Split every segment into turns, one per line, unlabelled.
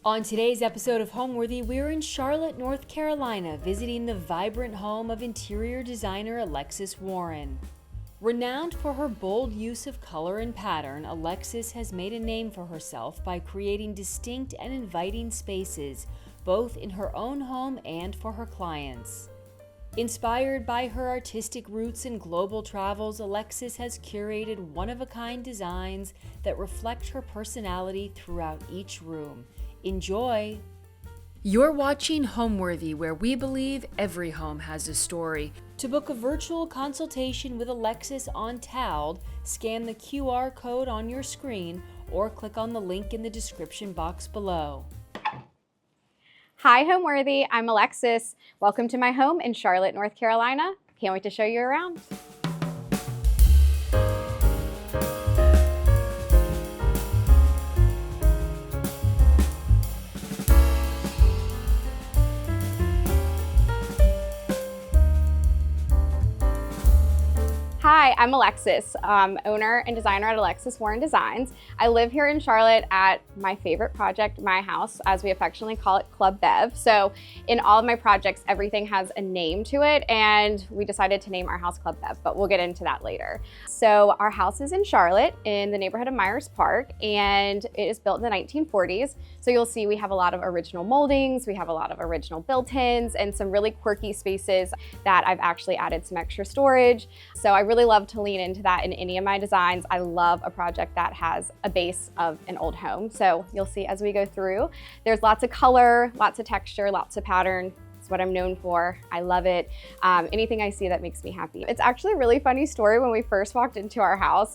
On today's episode of Homeworthy, we're in Charlotte, North Carolina, visiting the vibrant home of interior designer Alexis Warren. Renowned for her bold use of color and pattern, Alexis has made a name for herself by creating distinct and inviting spaces, both in her own home and for her clients. Inspired by her artistic roots and global travels, Alexis has curated one-of-a-kind designs that reflect her personality throughout each room. Enjoy! You're watching Homeworthy, where we believe every home has a story. To book a virtual consultation with Alexis on TALD, scan the QR code on your screen or click on the link in the description box below.
Hi, Homeworthy. I'm Alexis. Welcome to my home in Charlotte, North Carolina. Can't wait to show you around. Hi, I'm Alexis, owner and designer at Alexis Warren Designs. I live here in Charlotte at my favorite project, my house, as we affectionately call it, Club Bev. So in all of my projects, everything has a name to it, and we decided to name our house Club Bev, but we'll get into that later. So our house is in Charlotte in the neighborhood of Myers Park, and it is built in the 1940s. So you'll see we have a lot of original moldings, we have a lot of original built-ins, and some really quirky spaces that I've actually added some extra storage. So I really love to lean into that in any of my designs. I love a project that has a base of an old home. So you'll see as we go through, there's lots of color, lots of texture, lots of pattern. It's what I'm known for. I love it. Anything I see that makes me happy. It's actually a really funny story when we first walked into our house.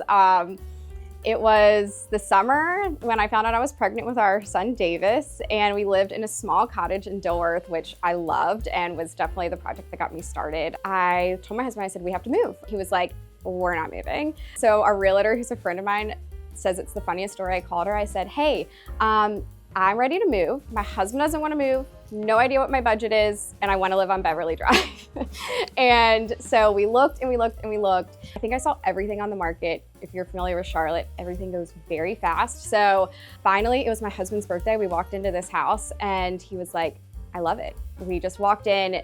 It was the summer when I found out I was pregnant with our son, Davis, and we lived in a small cottage in Dilworth, which I loved and was definitely the project that got me started. I told my husband, I said, we have to move. He was like, we're not moving. So our realtor, who's a friend of mine, says it's the funniest story. I called her, I said, hey, I'm ready to move. My husband doesn't want to move. No idea what my budget is, and I want to live on Beverly Drive. And so we looked and we looked and we looked. I think I saw everything on the market. If you're familiar with Charlotte, everything goes very fast. So finally, it was my husband's birthday. We walked into this house and he was like, I love it. We just walked in.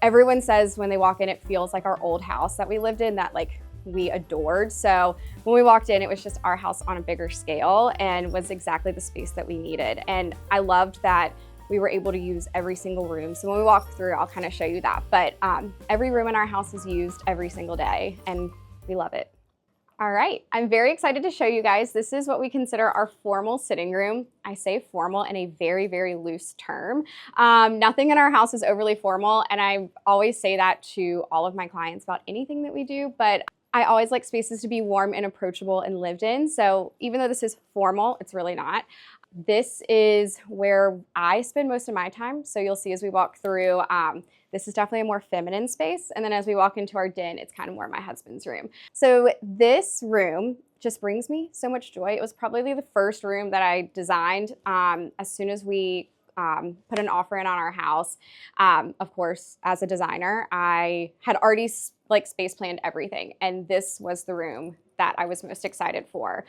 Everyone says when they walk in, it feels like our old house that we lived in, that like we adored. So when we walked in, it was just our house on a bigger scale and was exactly the space that we needed. And I loved that we were able to use every single room. So when we walk through, I'll kind of show you that. But every room in our house is used every single day, and we love it. All right, I'm very excited to show you guys. This is what we consider our formal sitting room. I say formal in a very, very loose term. Nothing in our house is overly formal, and I always say that to all of my clients about anything that we do, but I always like spaces to be warm and approachable and lived in. So even though this is formal, it's really not. This is where I spend most of my time. So you'll see as we walk through, this is definitely a more feminine space. And then as we walk into our den, it's kind of more my husband's room. So this room just brings me so much joy. It was probably the first room that I designed as soon as we put an offer in on our house. Of course, as a designer, I had already space planned everything. And this was the room that I was most excited for.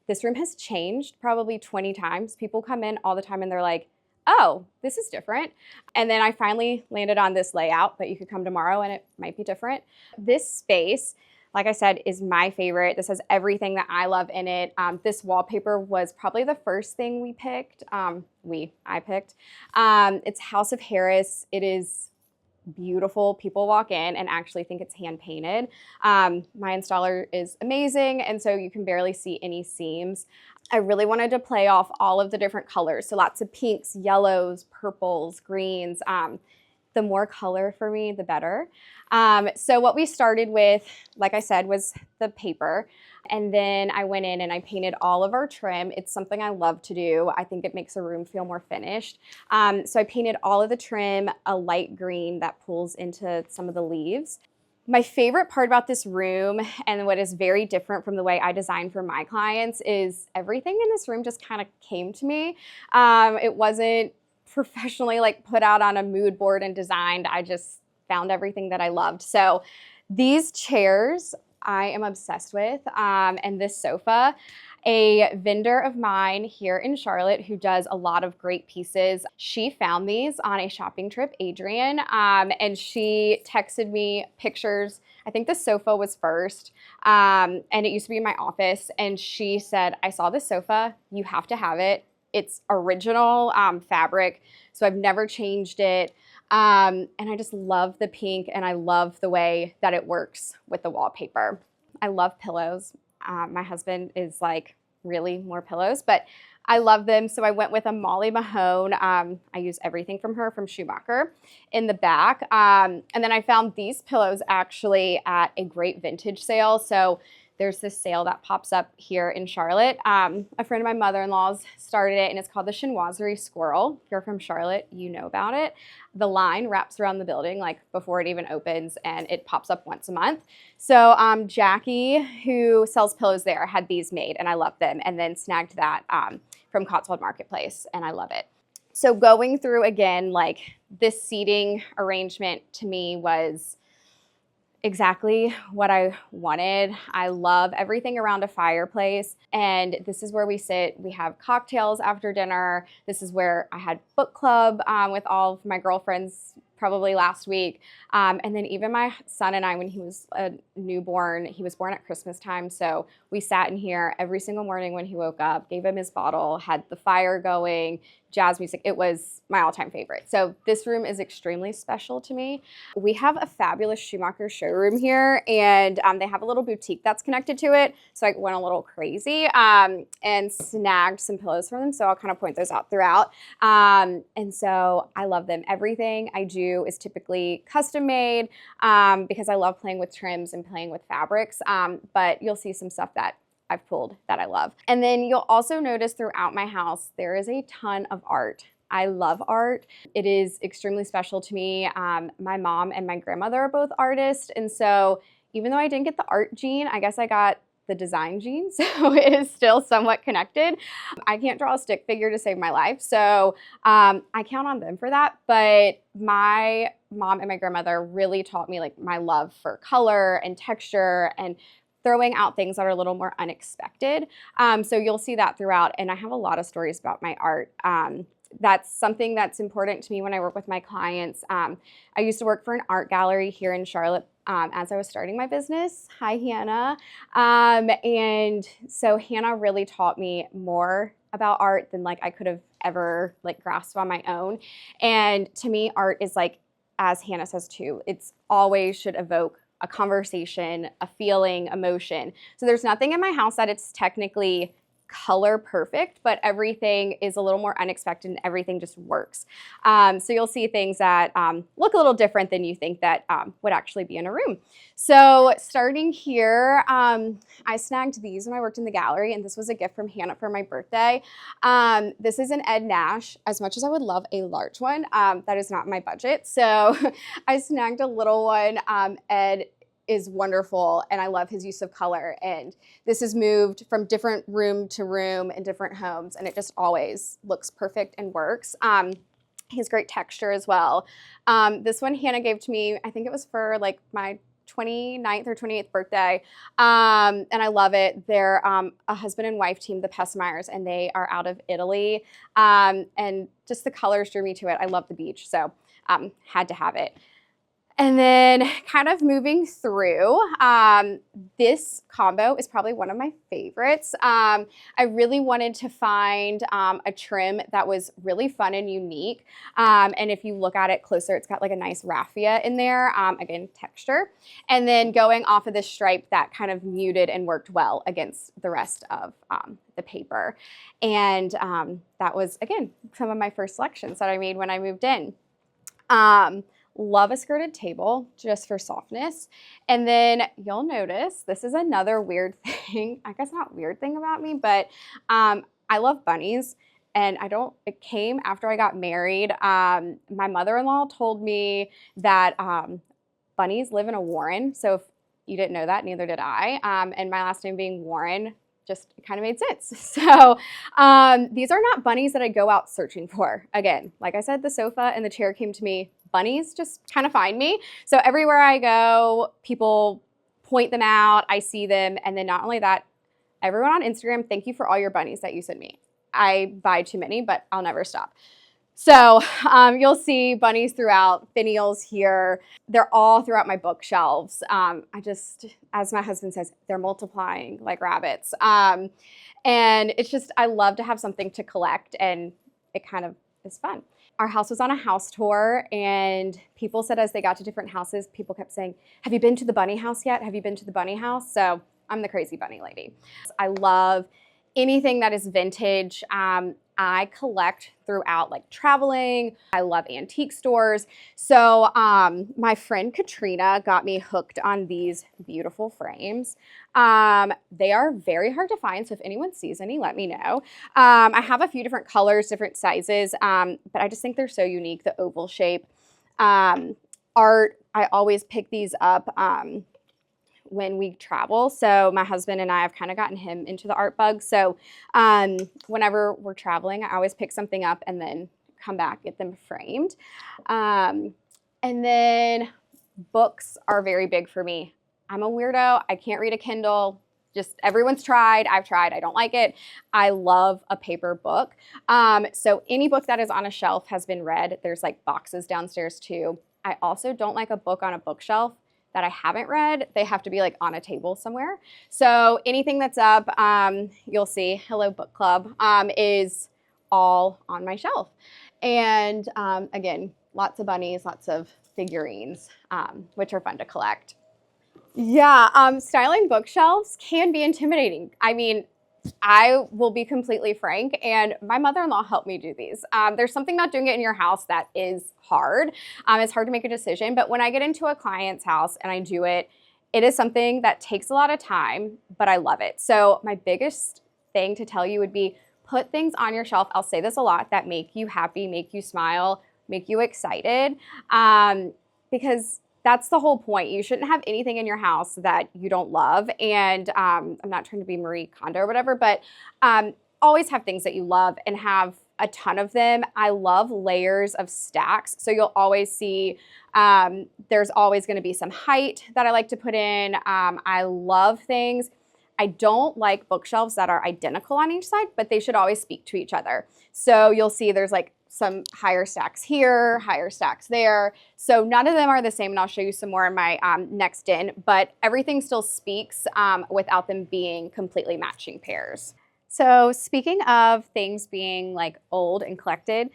This room has changed probably 20 times. People come in all the time and they're like, oh, this is different. And then I finally landed on this layout, but you could come tomorrow and it might be different. This space, like I said, is my favorite. This has everything that I love in it. This wallpaper was probably the first thing I picked. It's House of Harris. It is beautiful. People walk in and actually think it's hand painted. My installer is amazing, and so you can barely see any seams. I really wanted to play off all of the different colors. So lots of pinks, yellows, purples, greens. The more color for me, the better. So what we started with, like I said, was the paper. And then I went in and I painted all of our trim. It's something I love to do. I think it makes a room feel more finished. So I painted all of the trim a light green that pulls into some of the leaves. My favorite part about this room, and what is very different from the way I design for my clients, is everything in this room just kind of came to me. It wasn't professionally put out on a mood board and designed. I just found everything that I loved. So these chairs I am obsessed with, and this sofa. A vendor of mine here in Charlotte who does a lot of great pieces, she found these on a shopping trip, Adrian, and she texted me pictures. I think the sofa was first, and it used to be in my office, and she said, I saw this sofa, you have to have it. It's original fabric, so I've never changed it. And I just love the pink, and I love the way that it works with the wallpaper. I love pillows. My husband is like really more pillows, but I love them. So I went with a Molly Mahone. I use everything from her, from Schumacher, in the back. And then I found these pillows actually at a great vintage sale. So there's this sale that pops up here in Charlotte. A friend of my mother-in-law's started it, and it's called the Chinoiserie Squirrel. If you're from Charlotte, you know about it. The line wraps around the building like before it even opens, and it pops up once a month. So Jackie, who sells pillows there, had these made, and I love them, and then snagged that from Cotswold Marketplace, and I love it. So going through again, like this seating arrangement to me was exactly what I wanted. I love everything around a fireplace, and this is where we sit. We have cocktails after dinner. This is where I had book club with all of my girlfriends probably last week. And then even my son and I, when he was a newborn, he was born at Christmas time. So we sat in here every single morning when he woke up, gave him his bottle, had the fire going, jazz music. It was my all-time favorite. So this room is extremely special to me. We have a fabulous Schumacher showroom here, and they have a little boutique that's connected to it. So I went a little crazy and snagged some pillows from them. So I'll kind of point those out throughout. And so I love them. Everything I do is typically custom made because I love playing with trims and playing with fabrics. But you'll see some stuff that I've pulled that I love. And then you'll also notice throughout my house, there is a ton of art. I love art. It is extremely special to me. My mom and my grandmother are both artists. And so even though I didn't get the art gene, I guess I got the design gene. So it is still somewhat connected. I can't draw a stick figure to save my life. So I count on them for that. But my mom and my grandmother really taught me like my love for color and texture and throwing out things that are a little more unexpected. So you'll see that throughout. And I have a lot of stories about my art. That's something that's important to me when I work with my clients. I used to work for an art gallery here in Charlotte as I was starting my business. Hi, Hannah. And so Hannah really taught me more about art than like I could have ever like grasped on my own. And to me, art is like, as Hannah says too, it's always should evoke a conversation, a feeling, emotion. So there's nothing in my house that it's technically color perfect, but everything is a little more unexpected and everything just works. So you'll see things that look a little different than you think that would actually be in a room. So starting here, I snagged these when I worked in the gallery, and this was a gift from Hannah for my birthday. This is an Ed Nash. As much as I would love a large one, that is not my budget. So I snagged a little one. Ed is wonderful, and I love his use of color, and this is moved from different room to room in different homes, and it just always looks perfect and works. He has great texture as well. This one Hannah gave to me, I think it was for like my 29th or 28th birthday, and I love it. They're a husband and wife team, the Pesmeyers, and they are out of Italy, and just the colors drew me to it. I love the beach, so had to have it. And then kind of moving through, this combo is probably one of my favorites. I really wanted to find a trim that was really fun and unique. And if you look at it closer, it's got like a nice raffia in there, again, texture. And then going off of this stripe that kind of muted and worked well against the rest of the paper. And that was, again, some of my first selections that I made when I moved in. Love a skirted table just for softness. And then you'll notice this is another weird thing. I guess not weird thing about me, but I love bunnies. And it came after I got married. My mother-in-law told me that bunnies live in a warren. So if you didn't know that, neither did I. And my last name being Warren just kind of made sense. So these are not bunnies that I go out searching for. Again, like I said, the sofa and the chair came to me. Bunnies just kind of find me. So everywhere I go, people point them out, I see them, and then not only that, everyone on Instagram, thank you for all your bunnies that you send me. I buy too many, but I'll never stop. So you'll see bunnies throughout, finials here. They're all throughout my bookshelves. As my husband says, they're multiplying like rabbits. And it's just, I love to have something to collect, and it kind of is fun. Our house was on a house tour, and people said as they got to different houses, people kept saying, have you been to the bunny house yet? Have you been to the bunny house? So I'm the crazy bunny lady. I love anything that is vintage. I collect throughout, like traveling. I love antique stores. So my friend Katrina got me hooked on these beautiful frames. They are very hard to find, so if anyone sees any, let me know. I have a few different colors, different sizes, but I just think they're so unique, the oval shape. Art, I always pick these up when we travel. So my husband and I have kind of gotten him into the art bug. So whenever we're traveling, I always pick something up and then come back, get them framed. And then books are very big for me. I'm a weirdo. I can't read a Kindle. Just everyone's tried. I've tried. I don't like it. I love a paper book. So any book that is on a shelf has been read. There's like boxes downstairs too. I also don't like a book on a bookshelf that I haven't read. They have to be like on a table somewhere. So anything that's up, you'll see, hello book club, is all on my shelf. And again, lots of bunnies, lots of figurines, which are fun to collect. Yeah, styling bookshelves can be intimidating. I mean, I will be completely frank, and my mother-in-law helped me do these. There's something about doing it in your house that is hard. It's hard to make a decision, but when I get into a client's house and I do it, it is something that takes a lot of time, but I love it. So my biggest thing to tell you would be put things on your shelf. I'll say this a lot, that make you happy, make you smile, make you excited, because that's the whole point. You shouldn't have anything in your house that you don't love. And I'm not trying to be Marie Kondo or whatever, but always have things that you love and have a ton of them. I love layers of stacks. So you'll always see there's always going to be some height that I like to put in. I love things. I don't like bookshelves that are identical on each side, but they should always speak to each other. So you'll see there's like some higher stacks here, higher stacks there. So none of them are the same, and I'll show you some more in my next in, but everything still speaks without them being completely matching pairs. So speaking of things being like old and collected,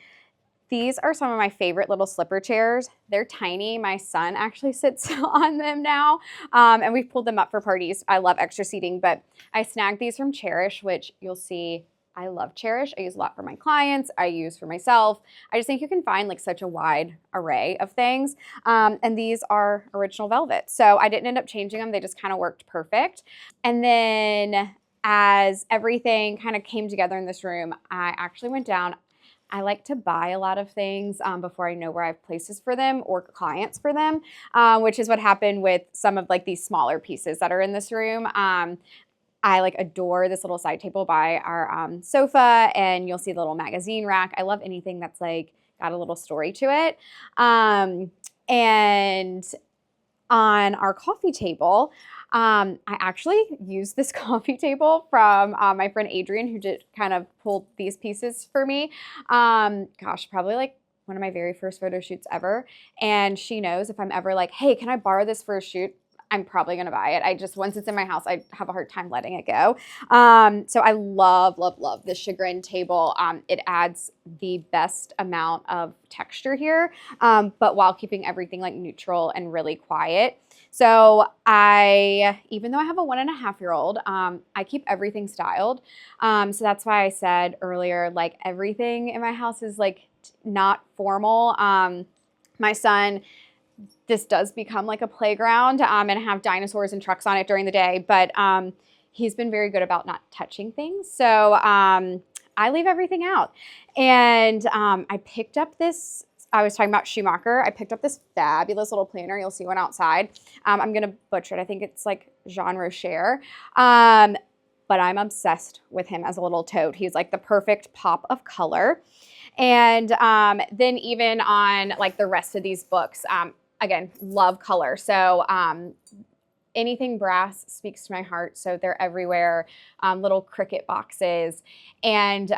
these are some of my favorite little slipper chairs. They're tiny. My son actually sits on them now, and we've pulled them up for parties. I love extra seating, but I snagged these from Cherish, which you'll see I love Cherish. I use a lot for my clients. I use for myself. I just think you can find like such a wide array of things. And these are original velvet. So I didn't end up changing them. They just kind of worked perfect. And then as everything kind of came together in this room, I actually went down. I like to buy a lot of things before I know where I have places for them or clients for them, which is what happened with some of like these smaller pieces that are in this room. I like adore this little side table by our sofa, and you'll see the little magazine rack. I love anything that's like got a little story to it. And on our coffee table, I actually used this coffee table from my friend Adrian, who did kind of pulled these pieces for me. Gosh, probably like one of my very first photo shoots ever. And she knows if I'm ever like, hey, can I borrow this for a shoot? I'm probably going to buy it. Once it's in my house, I have a hard time letting it go. So I love, love, love this chagrin table. It adds the best amount of texture here, but while keeping everything like neutral and really quiet. So even though I have a 1.5-year-old, I keep everything styled. So that's why I said earlier, like everything in my house is like not formal. My son, this does become like a playground and have dinosaurs and trucks on it during the day, but he's been very good about not touching things. So I leave everything out. And I picked up this, I was talking about Schumacher. I picked up this fabulous little planner. You'll see one outside. I'm going to butcher it. I think it's like Jean Rocher. But I'm obsessed with him as a little toad. He's like the perfect pop of color. And then even on like the rest of these books, again, love color. So anything brass speaks to my heart, so they're everywhere, little Cricut boxes. And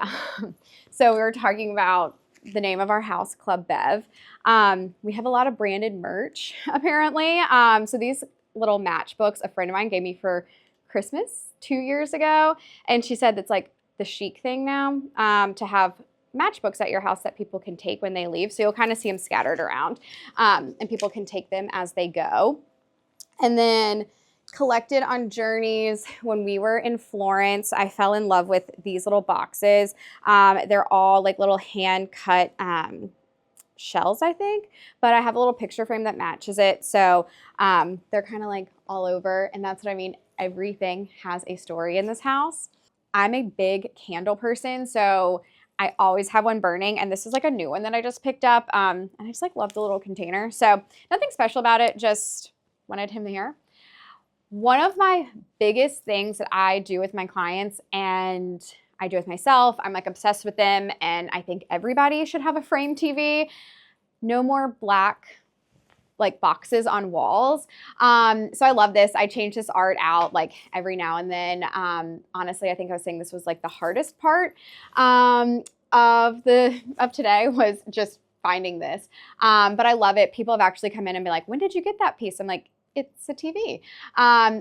so we were talking about the name of our house, Club Bev. We have a lot of branded merch, apparently. So these little matchbooks a friend of mine gave me for Christmas 2 years ago, and she said it's like the chic thing now, to have matchbooks at your house that people can take when they leave. So you'll kind of see them scattered around, and people can take them as they go. And then collected on journeys. When we were in Florence, I fell in love with these little boxes. They're all like little hand cut shells, I think, but I have a little picture frame that matches it. So they're kind of like all over, and that's what I mean. Everything has a story in this house. I'm a big candle person, so I always have one burning, and this is like a new one that I just picked up, and I just like love the little container. So nothing special about it, just wanted him here. One of my biggest things that I do with my clients, and I do with myself, I'm like obsessed with them, and I think everybody should have a frame TV. No more black like boxes on walls. So I love this. I change this art out like every now and then. Honestly, I think I was saying this was like the hardest part of today was just finding this. But I love it. People have actually come in and be like, when did you get that piece? I'm like, it's a TV.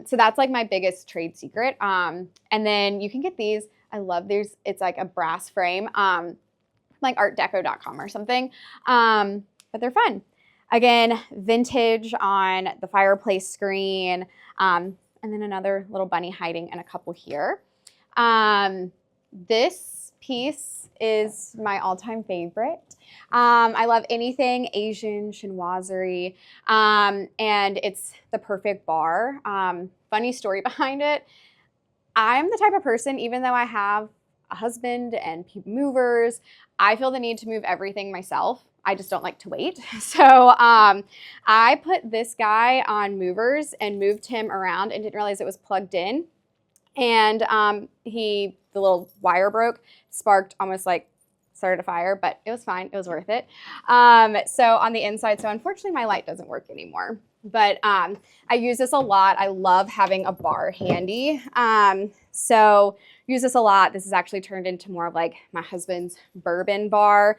So that's like my biggest trade secret. And then you can get these. I love these. It's like a brass frame, like artdeco.com or something. But they're fun. Again, vintage on the fireplace screen. And then another little bunny hiding and a couple here. This piece is my all-time favorite. I love anything Asian, chinoiserie, and it's the perfect bar. Funny story behind it. I'm the type of person, even though I have a husband and movers, I feel the need to move everything myself. I just don't like to wait. So I put this guy on movers and moved him around and didn't realize it was plugged in. And the little wire broke, sparked, almost like started a fire, but it was fine. It was worth it. So on the inside, so unfortunately my light doesn't work anymore, but I use this a lot. I love having a bar handy. So use this a lot. This is actually turned into more of like my husband's bourbon bar.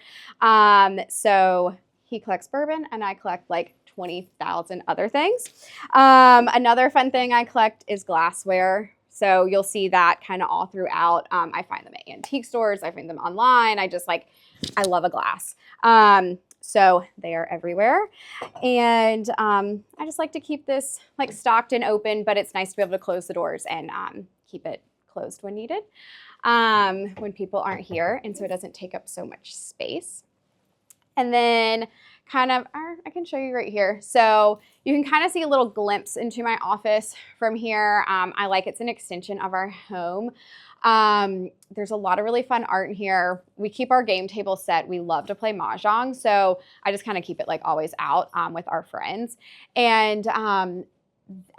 So he collects bourbon and I collect like 20,000 other things. Another fun thing I collect is glassware. So you'll see that kind of all throughout. I find them at antique stores. I find them online. I love a glass. So they are everywhere. And I just like to keep this like stocked and open, but it's nice to be able to close the doors and keep it closed when needed, when people aren't here. And so it doesn't take up so much space. And then I can show you right here. So you can kind of see a little glimpse into my office from here. I like it's an extension of our home. There's a lot of really fun art in here. We keep our game table set. We love to play Mahjong. So I just kind of keep it like always out with our friends. And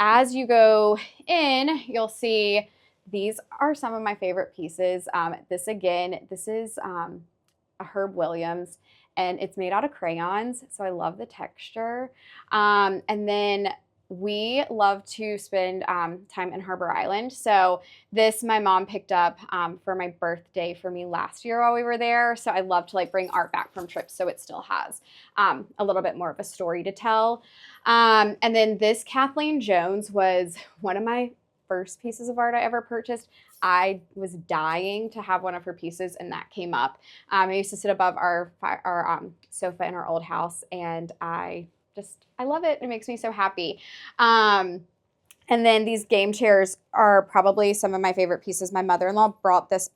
as you go in, you'll see these are some of my favorite pieces. This is a Herb Williams. And it's made out of crayons, so I love the texture. And then we love to spend time in Harbor Island. So this my mom picked up for my birthday for me last year while we were there. So I love to like bring art back from trips so it still has a little bit more of a story to tell. And then this Kathleen Jones was one of my first pieces of art I ever purchased. I was dying to have one of her pieces, and that came up. I used to sit above our sofa in our old house, and I love it. It makes me so happy. And then these game chairs are probably some of my favorite pieces. My mother-in-law brought this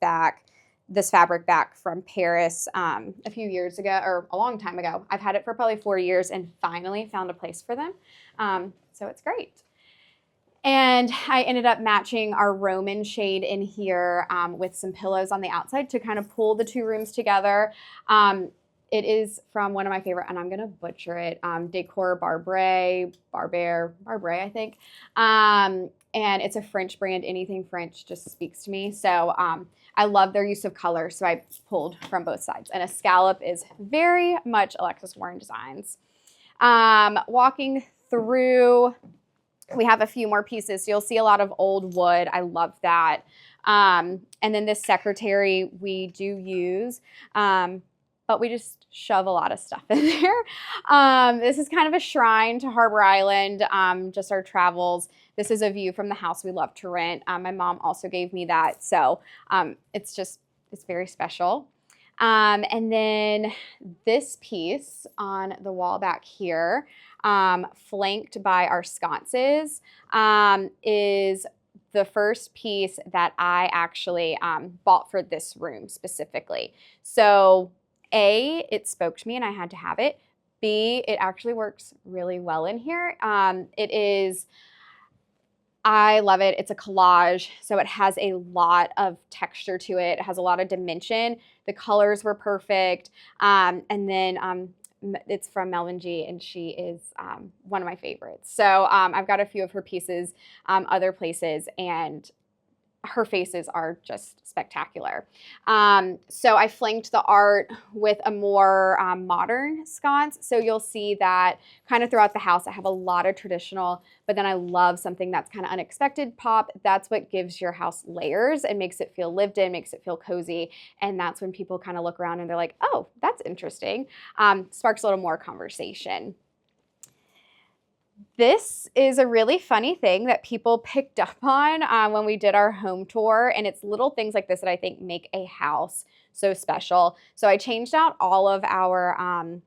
fabric back from Paris a few years ago, or a long time ago. I've had it for probably 4 years and finally found a place for them. So it's great. And I ended up matching our Roman shade in here with some pillows on the outside to kind of pull the two rooms together. It is from one of my favorite, and I'm going to butcher it, Decor Barbare, I think. And it's a French brand. Anything French just speaks to me. So I love their use of color, so I pulled from both sides. And a scallop is very much Alexis Warren Designs. Walking through We have a few more pieces. So you'll see a lot of old wood. I love that. And then this secretary we do use, but we just shove a lot of stuff in there. This is kind of a shrine to Harbor Island, just our travels. This is a view from the house we love to rent. My mom also gave me that. So it's very special. And then this piece on the wall back here, flanked by our sconces, is the first piece that I actually bought for this room specifically. So A, it spoke to me and I had to have it. B, it actually works really well in here. I love it. It's a collage, so it has a lot of texture to it. It has a lot of dimension. The colors were perfect. And then it's from Melvin G, and she is one of my favorites. So I've got a few of her pieces other places, and her faces are just spectacular. So I flanked the art with a more modern sconce. So you'll see that kind of throughout the house, I have a lot of traditional, but then I love something that's kind of unexpected pop. That's what gives your house layers and makes it feel lived in, makes it feel cozy. And that's when people kind of look around and they're like, oh, that's interesting. Sparks a little more conversation. This is a really funny thing that people picked up on when we did our home tour, and it's little things like this that I think make a house so special. So I changed out all of our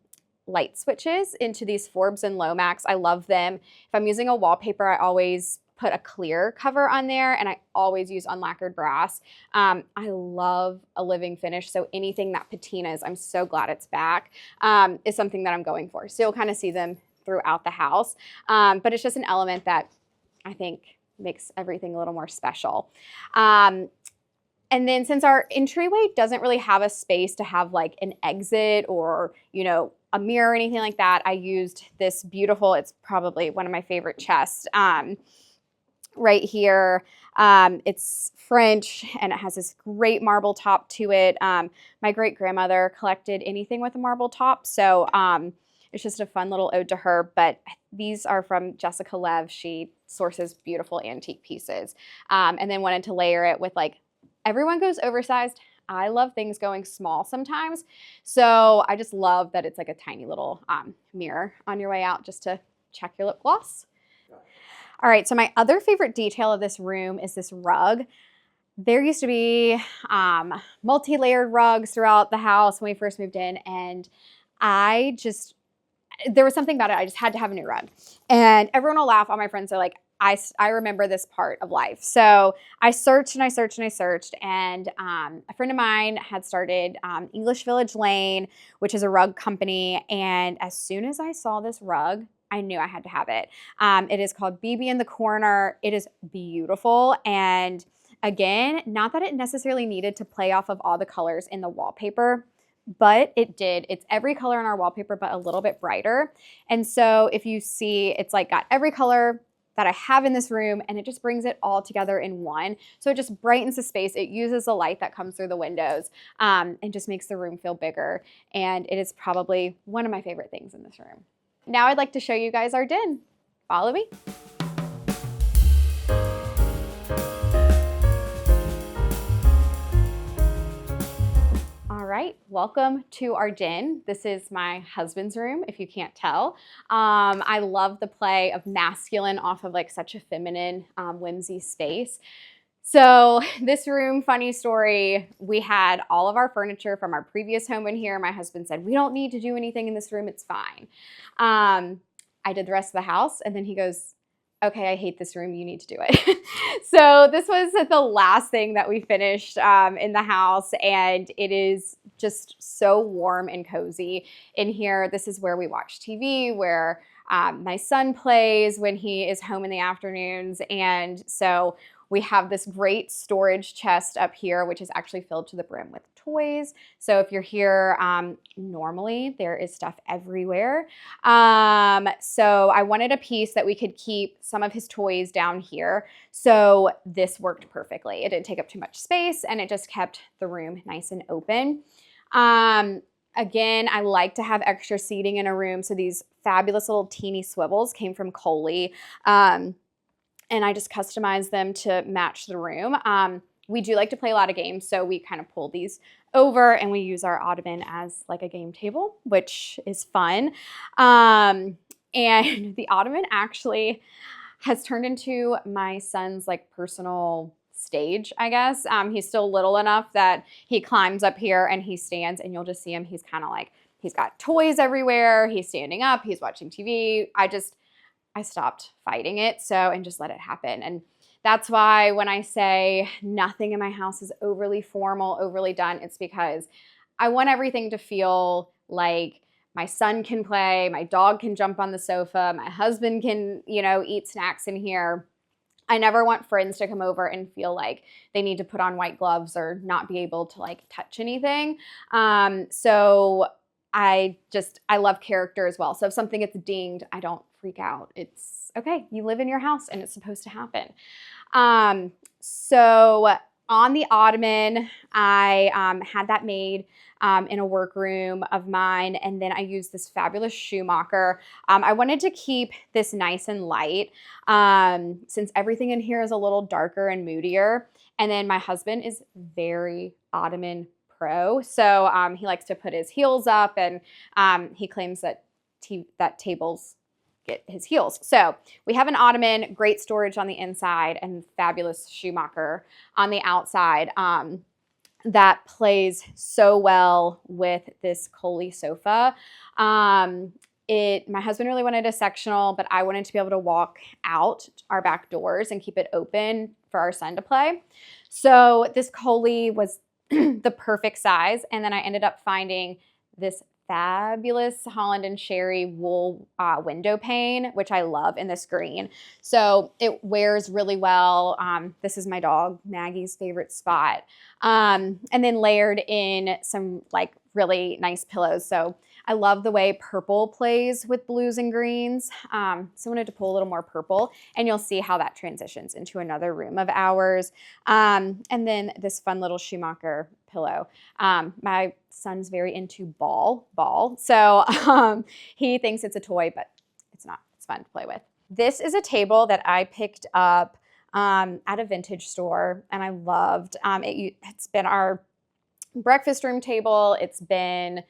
light switches into these Forbes and Lomax. I love them. If I'm using a wallpaper, I always put a clear cover on there, and I always use unlacquered brass. I love a living finish, so anything that patinas, I'm so glad it's back, is something that I'm going for. So you'll kind of see them throughout the house, but it's just an element that I think makes everything a little more special. And then since our entryway doesn't really have a space to have like an exit or, you know, a mirror or anything like that, I used this beautiful, it's probably one of my favorite chests right here. It's French and it has this great marble top to it. My great grandmother collected anything with a marble top, so it's just a fun little ode to her, but these are from Jessica Lev. She sources beautiful antique pieces, and then wanted to layer it with, like, everyone goes oversized. I love things going small sometimes, so I just love that it's like a tiny little mirror on your way out just to check your lip gloss. All right, so my other favorite detail of this room is this rug. There used to be multi-layered rugs throughout the house when we first moved in, and there was something about it. I just had to have a new rug. And everyone will laugh. All my friends are like, I remember this part of life. So I searched and I searched and I searched. And a friend of mine had started English Village Lane, which is a rug company. And as soon as I saw this rug, I knew I had to have it. It is called BB in the Corner. It is beautiful. And again, not that it necessarily needed to play off of all the colors in the wallpaper, but it did. It's every color in our wallpaper, but a little bit brighter. And so if you see, it's like got every color that I have in this room, and it just brings it all together in one. So it just brightens the space. It uses the light that comes through the windows and just makes the room feel bigger. And it is probably one of my favorite things in this room. Now I'd like to show you guys our den. Follow me. All right, welcome to our den. This is my husband's room, if you can't tell. I love the play of masculine off of like such a feminine, whimsy space. So this room, funny story, we had all of our furniture from our previous home in here. My husband said, we don't need to do anything in this room, it's fine. I did the rest of the house, and then he goes, okay, I hate this room, you need to do it. So this was the last thing that we finished in the house, and it is just so warm and cozy in here. This is where we watch TV, where my son plays when he is home in the afternoons, and so we have this great storage chest up here, which is actually filled to the brim with toys. So if you're here, normally there is stuff everywhere. So I wanted a piece that we could keep some of his toys down here. So this worked perfectly. It didn't take up too much space, and it just kept the room nice and open. Again, I like to have extra seating in a room. So these fabulous little teeny swivels came from Coley. and I just customize them to match the room. We do like to play a lot of games, so we kind of pull these over and we use our ottoman as like a game table, which is fun. And the ottoman actually has turned into my son's like personal stage, I guess. He's still little enough that he climbs up here and he stands, and you'll just see him. He's kind of like, he's got toys everywhere. He's standing up, he's watching TV. I stopped fighting it, and just let it happen. And that's why when I say nothing in my house is overly formal, overly done, it's because I want everything to feel like my son can play, my dog can jump on the sofa, my husband can, eat snacks in here. I never want friends to come over and feel like they need to put on white gloves or not be able to like touch anything. So I love character as well. So if something gets dinged, I don't freak out. It's okay. You live in your house and it's supposed to happen. So on the ottoman, I had that made in a workroom of mine, and then I used this fabulous Schumacher. I wanted to keep this nice and light since everything in here is a little darker and moodier. And then my husband is very ottoman pro, so he likes to put his heels up, and he claims that tables get his heels. So we have an ottoman, great storage on the inside, and fabulous Schumacher on the outside. That plays so well with this Coley sofa. My husband really wanted a sectional, but I wanted to be able to walk out our back doors and keep it open for our son to play. So this Coley was the perfect size. And then I ended up finding this fabulous Holland and Sherry wool window pane, which I love in this green. So it wears really well. This is my dog Maggie's favorite spot. And then layered in some like really nice pillows. So I love the way purple plays with blues and greens. So I wanted to pull a little more purple, and you'll see how that transitions into another room of ours. And then this fun little Schumacher pillow. My son's very into ball. So he thinks it's a toy, but it's not. It's fun to play with. This is a table that I picked up at a vintage store, and I loved. It's been our breakfast room table. It's been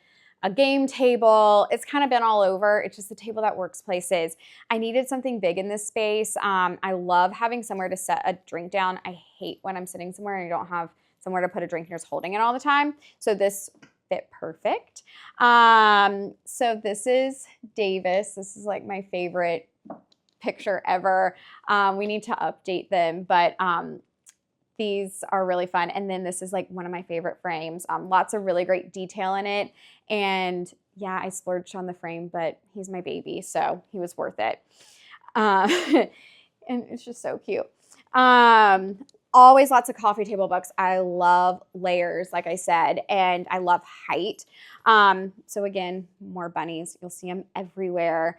a game table. It's kind of been all over. It's just a table that works places. I needed something big in this space. I love having somewhere to set a drink down. I hate when I'm sitting somewhere and I don't have somewhere to put a drink and you're just holding it all the time. So this fit perfect. So this is Davis. This is like my favorite picture ever. We need to update them, but these are really fun. And then this is like one of my favorite frames. Lots of really great detail in it. And yeah, I splurged on the frame, but he's my baby, so he was worth it. And it's just so cute. Always lots of coffee table books. I love layers, like I said, and I love height. So again, more bunnies. You'll see them everywhere.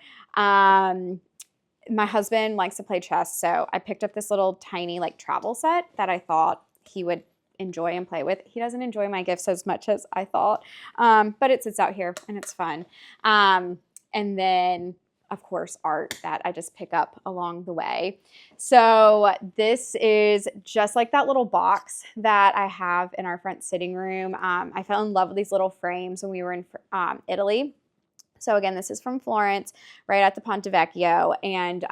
My husband likes to play chess, so I picked up this little tiny like travel set that I thought he would enjoy and play with. He doesn't enjoy my gifts as much as I thought, but it sits out here and it's fun. And then, of course, art that I just pick up along the way. So this is just like that little box that I have in our front sitting room. I fell in love with these little frames when we were in Italy. So again, this is from Florence, right at the Ponte Vecchio. And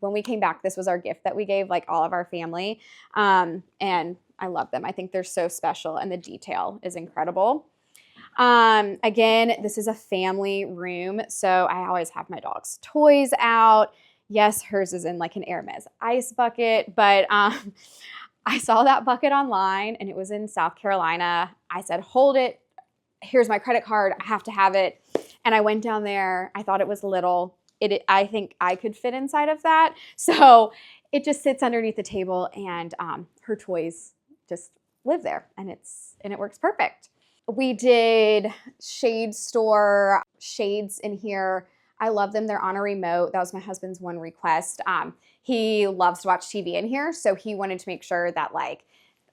when we came back, this was our gift that we gave like all of our family. And I love them. I think they're so special and the detail is incredible. Again, this is a family room. So I always have my dog's toys out. Yes, hers is in like an Hermes ice bucket, but I saw that bucket online and it was in South Carolina. I said, hold it. Here's my credit card. I have to have it. And I went down there. I thought it was little. I think I could fit inside of that. So it just sits underneath the table, and her toys just live there, and it works perfect. We did shade store shades in here. I love them. They're on a remote. That was my husband's one request. He loves to watch TV in here, so he wanted to make sure that like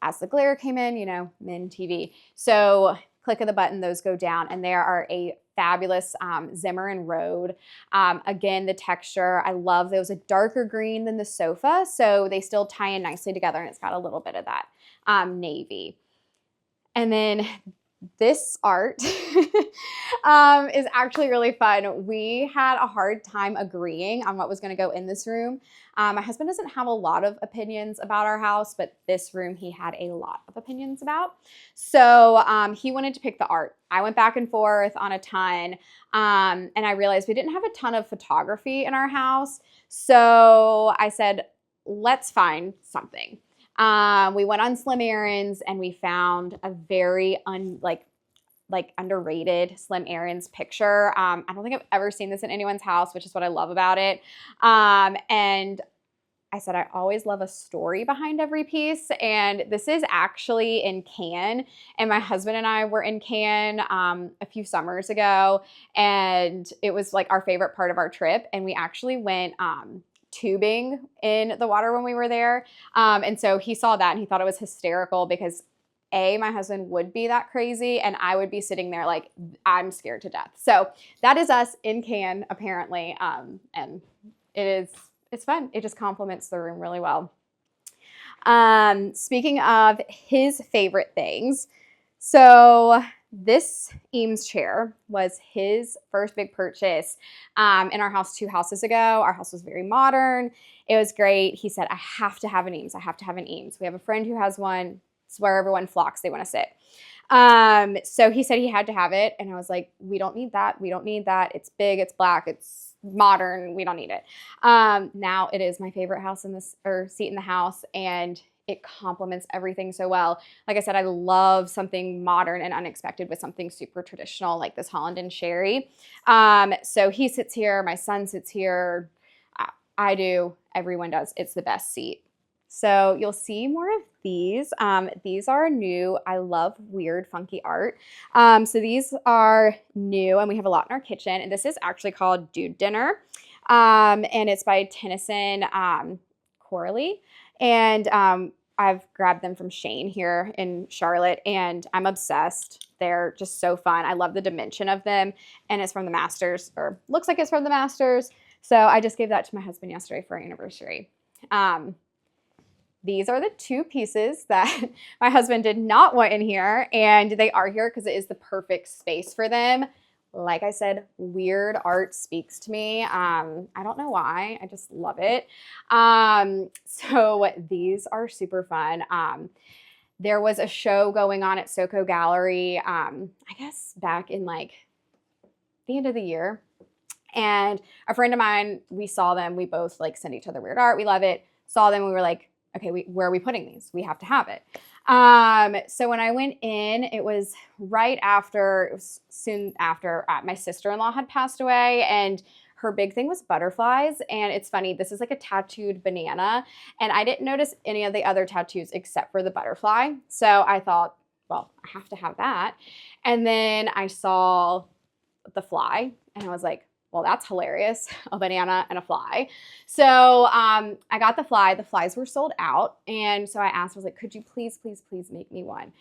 as the glare came in, Min TV. So click of the button, those go down, and they are a fabulous Zimmer and Road. Again, the texture, I love those, a darker green than the sofa, so they still tie in nicely together, and it's got a little bit of that navy. And then this art is actually really fun. We had a hard time agreeing on what was going to go in this room. My husband doesn't have a lot of opinions about our house, but this room he had a lot of opinions about. So he wanted to pick the art. I went back and forth on a ton, and I realized we didn't have a ton of photography in our house. So I said, let's find something. We went on Slim Aaron's and we found a very underrated Slim Aaron's picture. I don't think I've ever seen this in anyone's house, which is what I love about it. And I said, I always love a story behind every piece. And this is actually in Cannes. And my husband and I were in Cannes a few summers ago. And it was like our favorite part of our trip. And we actually went tubing in the water when we were there. And so he saw that and he thought it was hysterical because my husband would be that crazy and I would be sitting there like, I'm scared to death. So that is us in Cannes, apparently. And it's fun. It just complements the room really well. Speaking of his favorite things, so this Eames chair was his first big purchase in our house 2 houses ago. Our house was very modern. It was great. He said, I have to have an Eames. I have to have an Eames. We have a friend who has one. It's where everyone flocks. They want to sit. So he said he had to have it. And I was like, we don't need that. We don't need that. It's big. It's black. It's modern. We don't need it. Now it is my favorite seat in the house. And it complements everything so well. Like I said, I love something modern and unexpected with something super traditional like this Holland and Sherry. So he sits here. My son sits here. I do. Everyone does. It's the best seat. So you'll see more of these. These are new. I love weird, funky art. So these are new and we have a lot in our kitchen. And this is actually called Dude Dinner. And it's by Tennyson Coralie. And I've grabbed them from Shane here in Charlotte and I'm obsessed. They're just so fun. I love the dimension of them. And it's from the Masters, or looks like it's from the Masters. So I just gave that to my husband yesterday for our anniversary. These are the 2 pieces that my husband did not want in here, and they are here because it is the perfect space for them. Like I said, weird art speaks to me. I don't know why. I just love it. So these are super fun. There was a show going on at SoCo Gallery, I guess back in like the end of the year. And a friend of mine, we saw them. We both like send each other weird art. We love it. Saw them. We were like, okay, where are we putting these? We have to have it. So when I went in, it was soon after my sister-in-law had passed away, and her big thing was butterflies. And it's funny, this is like a tattooed banana, and I didn't notice any of the other tattoos except for the butterfly. So I thought, well, I have to have that. And then I saw the fly, and I was like, well, that's hilarious, a banana and a fly. So I got the fly. The flies were sold out. And so I asked, I was like, could you please, please, please make me one?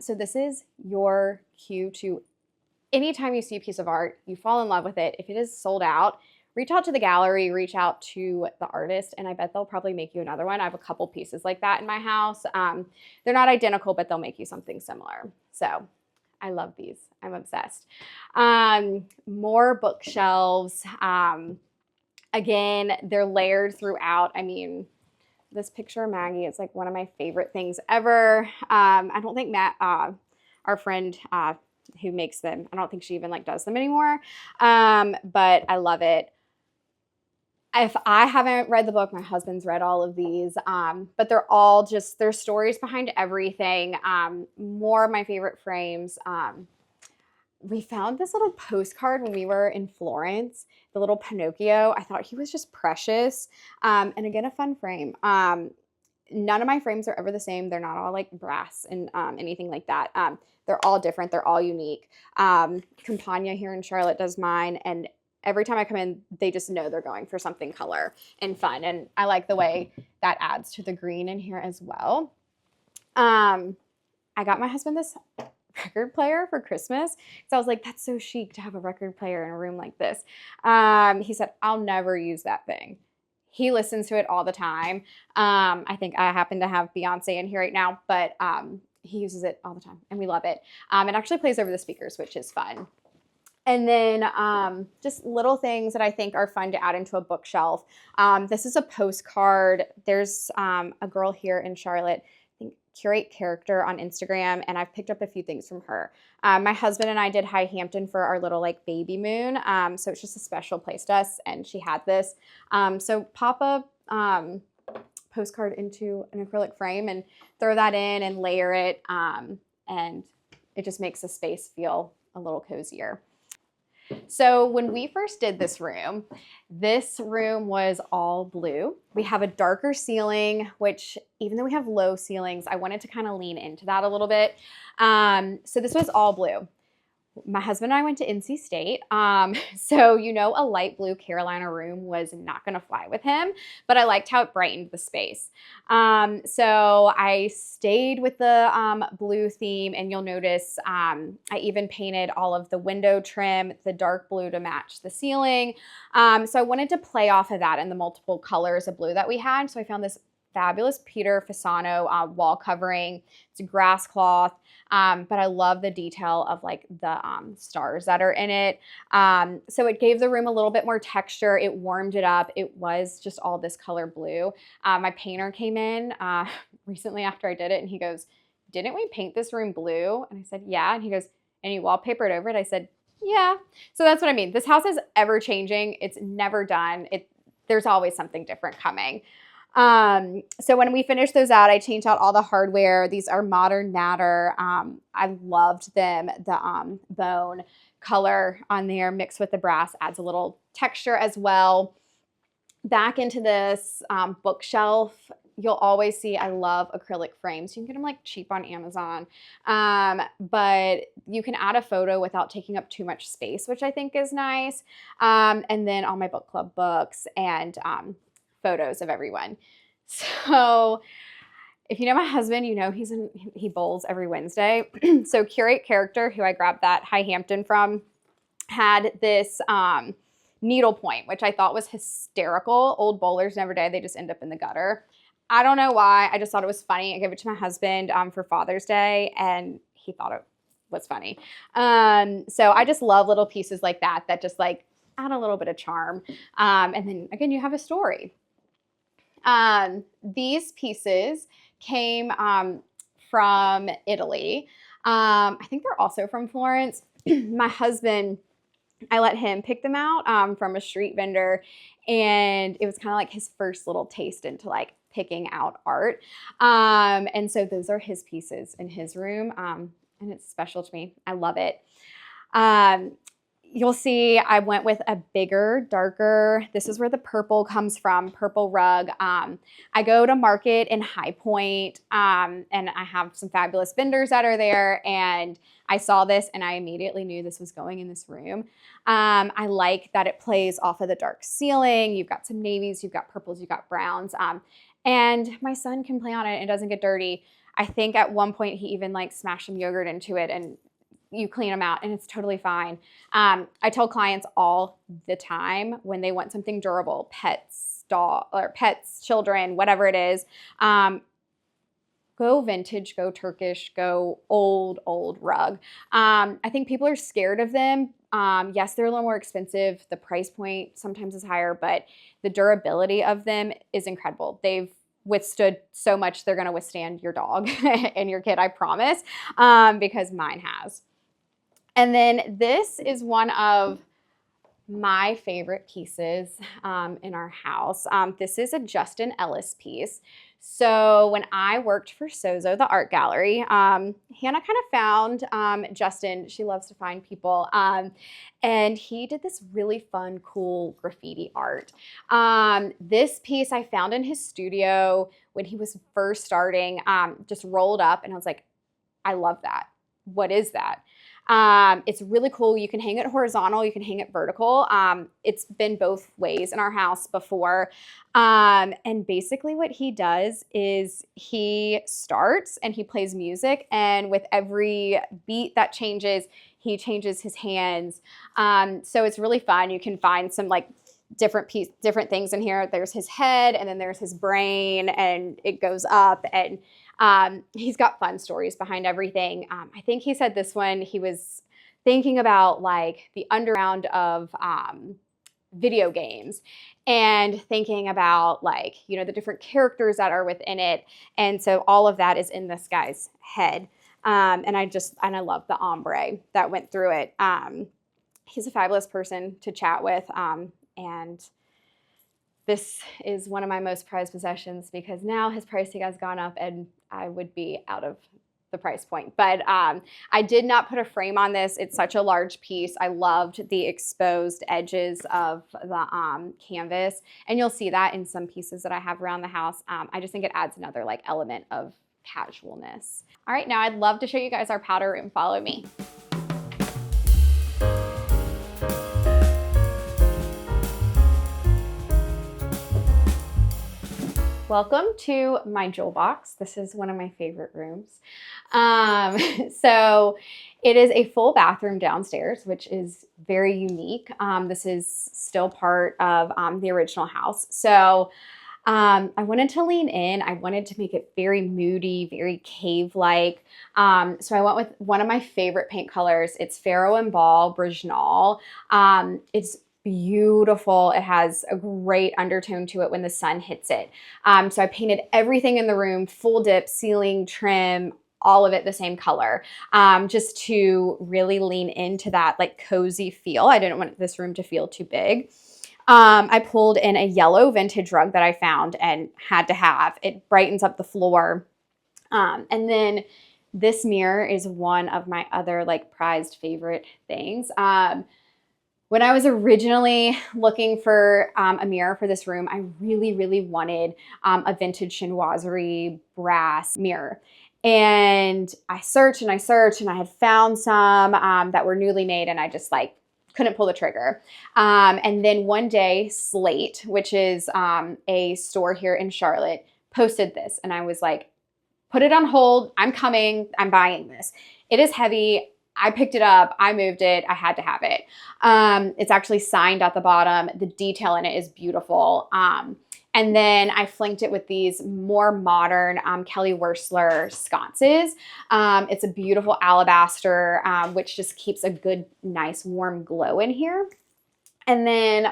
So this is your cue to, anytime you see a piece of art, you fall in love with it. If it is sold out, reach out to the gallery, reach out to the artist, and I bet they'll probably make you another one. I have a couple pieces like that in my house. They're not identical, but they'll make you something similar. So I love these. I'm obsessed. More bookshelves. Again, they're layered throughout. I mean, this picture of Maggie is like one of my favorite things ever. I don't think Matt, our friend who makes them, I don't think she even like does them anymore. But I love it. If I haven't read the book, my husband's read all of these, but they're all just, there's stories behind everything. More of my favorite frames. We found this little postcard when we were in Florence, the little Pinocchio. I thought he was just precious. And again, a fun frame. None of my frames are ever the same. They're not all like brass and anything like that. They're all different. They're all unique. Campania here in Charlotte does mine, and every time I come in, they just know they're going for something color and fun. And I like the way that adds to the green in here as well. I got my husband this record player for Christmas. So I was like, that's so chic to have a record player in a room like this. He said, I'll never use that thing. He listens to it all the time. I think I happen to have Beyonce in here right now, but he uses it all the time and we love it. It actually plays over the speakers, which is fun. And then just little things that I think are fun to add into a bookshelf. This is a postcard. There's a girl here in Charlotte, I think Curate Character on Instagram, and I've picked up a few things from her. My husband and I did High Hampton for our little like baby moon. So it's just a special place to us, and she had this. So pop a postcard into an acrylic frame and throw that in and layer it. And it just makes the space feel a little cozier. So when we first did this room was all blue. We have a darker ceiling, which even though we have low ceilings, I wanted to kind of lean into that a little bit. So this was all blue. My husband and I went to NC State. So, a light blue Carolina room was not going to fly with him, but I liked how it brightened the space. So I stayed with the blue theme, and you'll notice I even painted all of the window trim, the dark blue to match the ceiling. So I wanted to play off of that and the multiple colors of blue that we had. So I found this fabulous Peter Fasano wall covering. It's a grass cloth, but I love the detail of like the stars that are in it. So it gave the room a little bit more texture. It warmed it up. It was just all this color blue. My painter came in recently after I did it, and he goes, "Didn't we paint this room blue?" And I said, "Yeah." And he goes, "And you wallpapered over it?" I said, "Yeah." So that's what I mean. This house is ever changing. It's never done. There's always something different coming. So when we finished those out, I changed out all the hardware. These are Modern Matter. I loved them. The bone color on there mixed with the brass adds a little texture as well. Back into this bookshelf, you'll always see I love acrylic frames. You can get them like cheap on Amazon, but you can add a photo without taking up too much space, which I think is nice. And then all my book club books and photos of everyone. So if you know my husband, he bowls every Wednesday. So Curate Character, who I grabbed that High Hampton from, had this needlepoint, which I thought was hysterical. Old bowlers never did. They just end up in the gutter. I don't know why. I just thought it was funny. I gave it to my husband for Father's Day, and he thought it was funny. So I just love little pieces like that just like add a little bit of charm. And then again, you have a story. These pieces came from Italy. I think they're also from Florence. My husband, I let him pick them out from a street vendor, and it was kind of like his first little taste into like picking out art. And so those are his pieces in his room, and it's special to me. I love it. You'll see I went with a bigger, darker, this is where the purple comes from, purple rug. I go to market in High Point, and I have some fabulous vendors that are there, and I saw this and I immediately knew this was going in this room. I like that it plays off of the dark ceiling. You've got some navies, you've got purples, you've got browns, and my son can play on it and it doesn't get dirty. I think at one point he even like smashed some yogurt into it, and you clean them out and it's totally fine. I tell clients all the time when they want something durable, pets, children, whatever it is, go vintage, go Turkish, go old rug. I think people are scared of them. Yes, they're a little more expensive. The price point sometimes is higher, but the durability of them is incredible. They've withstood so much, they're going to withstand your dog and your kid, I promise, because mine has. And then this is one of my favorite pieces in our house. This is a Justin Ellis piece. So when I worked for Sozo, the art gallery, Hannah kind of found Justin. She loves to find people. And he did this really fun, cool graffiti art. This piece I found in his studio when he was first starting, just rolled up, and I was like, I love that. What is that? It's really cool. You can hang it horizontal, you can hang it vertical. It's been both ways in our house before. And basically what he does is he starts and he plays music, and with every beat that changes, he changes his hands. So it's really fun. You can find some like different things in here. There's his head, and then there's his brain, and it goes up, and he's got fun stories behind everything. I think he said this one, he was thinking about like the underground of video games and thinking about like, you know, the different characters that are within it. And so all of that is in this guy's head. And I love the ombre that went through it. He's a fabulous person to chat with. And this is one of my most prized possessions because now his pricing has gone up and I would be out of the price point. But I did not put a frame on this. It's such a large piece. I loved the exposed edges of the canvas, and you'll see that in some pieces that I have around the house. I just think it adds another like element of casualness. All right, now I'd love to show you guys our powder room. Follow me. Welcome to my jewel box. This is one of my favorite rooms. So it is a full bathroom downstairs, which is very unique. This is still part of the original house. So I wanted to lean in. I wanted to make it very moody, very cave-like. So I went with one of my favorite paint colors. It's Faro and Ball Brijnal. It's beautiful. It has a great undertone to it when the sun hits it. So I painted everything in the room, full dip, ceiling, trim, all of it the same color, just to really lean into that like cozy feel. I didn't want this room to feel too big. I pulled in a yellow vintage rug that I found and had to have. It brightens up the floor. And then this mirror is one of my other like prized favorite things. When I was originally looking for a mirror for this room, I really, really wanted a vintage chinoiserie brass mirror. And I searched and I searched, and I had found some that were newly made, and I just like couldn't pull the trigger. And then one day, Slate, which is a store here in Charlotte, posted this, and I was like, put it on hold. I'm coming. I'm buying this. It is heavy. I picked it up, I moved it, I had to have it. It's actually signed at the bottom. The detail in it is beautiful. And then I flanked it with these more modern Kelly Wearstler sconces. It's a beautiful alabaster, which just keeps a good, nice, warm glow in here. And then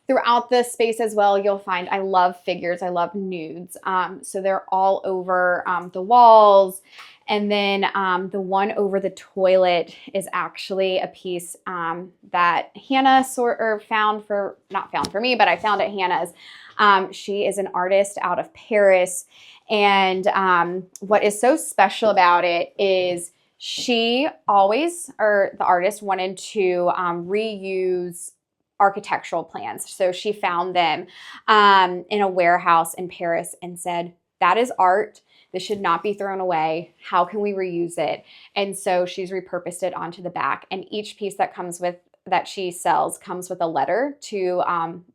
throughout the space as well, you'll find I love figures, I love nudes. So they're all over the walls. And then the one over the toilet is actually a piece that Hannah not found for me, but I found at Hannah's. She is an artist out of Paris. And what is so special about it is the artist wanted to reuse architectural plans. So she found them in a warehouse in Paris and said, that is art. This should not be thrown away. How can we reuse it? And so she's repurposed it onto the back. And each piece that she sells comes with a letter to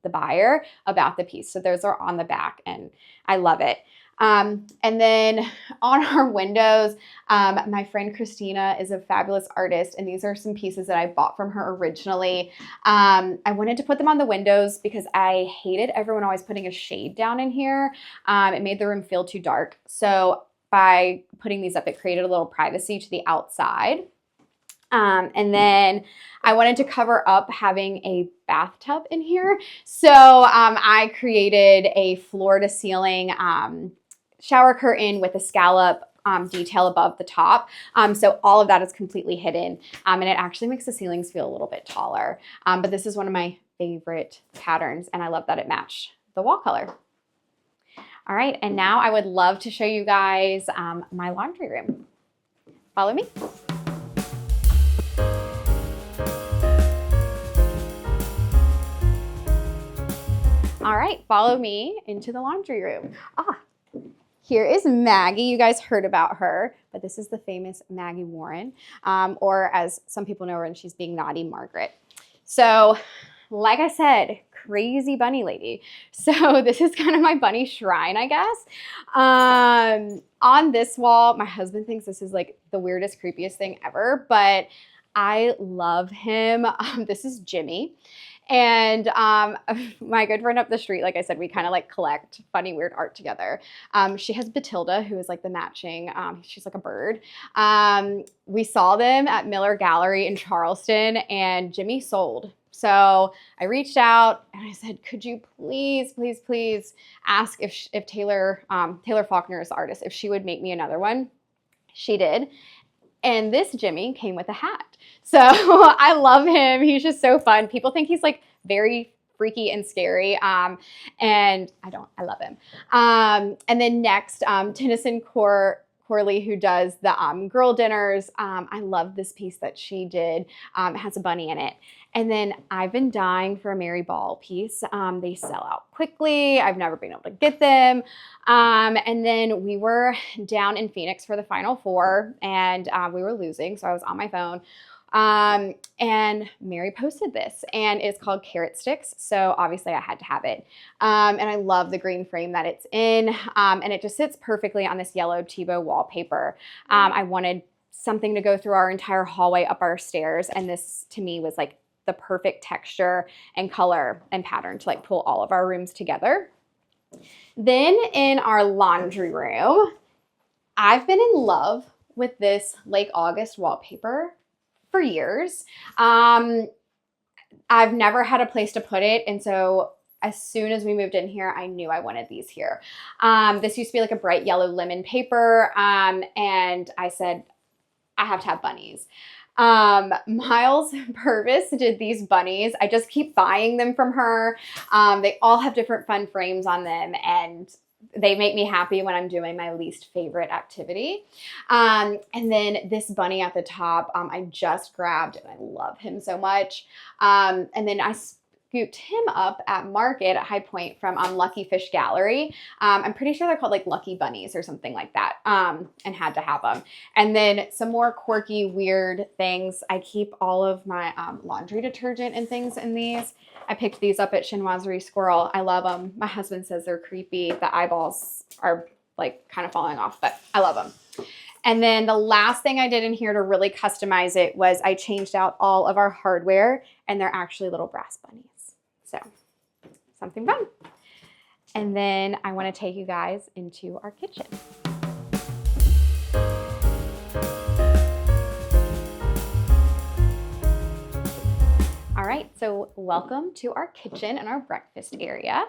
the buyer about the piece. So those are on the back, and I love it. And then on our windows, my friend Christina is a fabulous artist, and these are some pieces that I bought from her originally. I wanted to put them on the windows because I hated everyone always putting a shade down in here. It made the room feel too dark. So by putting these up, it created a little privacy to the outside. And then I wanted to cover up having a bathtub in here. So I created a floor to ceiling shower curtain with a scallop detail above the top. So all of that is completely hidden. And it actually makes the ceilings feel a little bit taller. But this is one of my favorite patterns, and I love that it matched the wall color. All right, and now I would love to show you guys my laundry room. Follow me. All right, follow me into the laundry room. Here is Maggie. You guys heard about her. but this is the famous Maggie Warren, or as some people know her and she's being naughty, Margaret. So like I said, crazy bunny lady. So this is kind of my bunny shrine, I guess. On this wall, my husband thinks this is like the weirdest, creepiest thing ever, but I love him. This is Jimmy. And my good friend up the street, like I said, we kind of like collect funny, weird art together. She has Batilda, who is like the matching, she's like a bird. We saw them at Miller Gallery in Charleston, and Jimmy sold. So I reached out and I said, could you please, please, please ask if Taylor Faulkner is the artist, if she would make me another one. She did. And this Jimmy came with a hat. So I love him. He's just so fun. People think he's like very freaky and scary. And I don't, I love him. And then next, Tennyson Corley, who does the girl dinners. I love this piece that she did. It has a bunny in it. And then I've been dying for a Mary Ball piece. They sell out quickly. I've never been able to get them. And then we were down in Phoenix for the Final Four, and we were losing, so I was on my phone. And Mary posted this, and it's called Carrot Sticks. So obviously I had to have it. And I love the green frame that it's in. And it just sits perfectly on this yellow Tebow wallpaper. I wanted something to go through our entire hallway up our stairs. And this to me was like the perfect texture and color and pattern to like pull all of our rooms together. Then in our laundry room, I've been in love with this Lake August wallpaper for years. I've never had a place to put it. And so as soon as we moved in here, I knew I wanted these here. This used to be like a bright yellow lemon paper. And I said, I have to have bunnies. Miles Purvis did these bunnies. I just keep buying them from her. They all have different fun frames on them, and they make me happy when I'm doing my least favorite activity. And then this bunny at the top, I just grabbed, and I love him so much. And then I scooped him up at Market at High Point from Lucky Fish Gallery. I'm pretty sure they're called like Lucky Bunnies or something like that, and had to have them. And then some more quirky, weird things. I keep all of my laundry detergent and things in these. I picked these up at Chinoiserie Squirrel. I love them. My husband says they're creepy. The eyeballs are like kind of falling off, but I love them. And then the last thing I did in here to really customize it was I changed out all of our hardware, and they're actually little brass bunnies. So something fun. And then I want to take you guys into our kitchen. All right, so welcome to our kitchen and our breakfast area.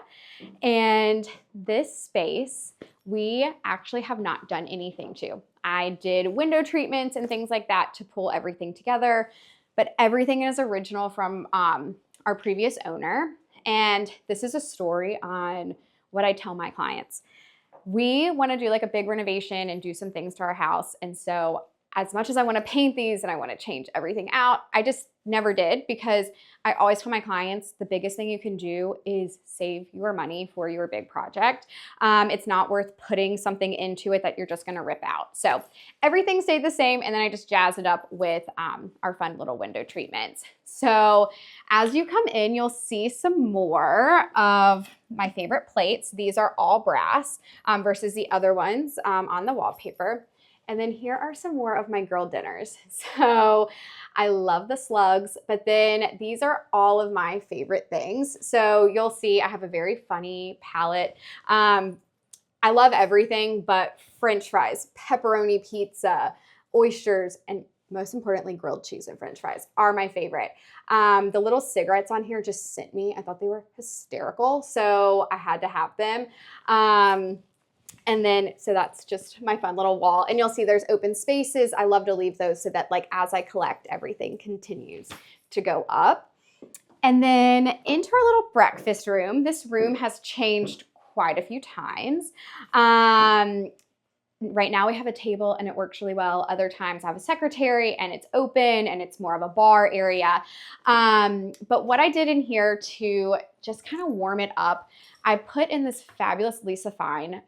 And this space, we actually have not done anything to. I did window treatments and things like that to pull everything together, but everything is original from our previous owner. And this is a story on what I tell my clients. We want to do like a big renovation and do some things to our house. And so as much as I want to paint these and I want to change everything out, I just never did, because I always tell my clients the biggest thing you can do is save your money for your big project. It's not worth putting something into it that you're just going to rip out. So everything stayed the same, and then I just jazzed it up with our fun little window treatments. So as you come in, you'll see some more of my favorite plates. These are all brass versus the other ones on the wallpaper. And then here are some more of my girl dinners. So I love the slugs, but then these are all of my favorite things. So you'll see I have a very funny palette. I love everything, but French fries, pepperoni pizza, oysters, and most importantly, grilled cheese and French fries are my favorite. The little cigarettes on here just sent me. I thought they were hysterical, so I had to have them. And then, so that's just my fun little wall. And you'll see there's open spaces. I love to leave those so that like as I collect, everything continues to go up. And then into our little breakfast room. This room has changed quite a few times. Right now we have a table and it works really well. Other times I have a secretary and it's open and it's more of a bar area. But what I did in here to just kind of warm it up, I put in this fabulous Lisa Fine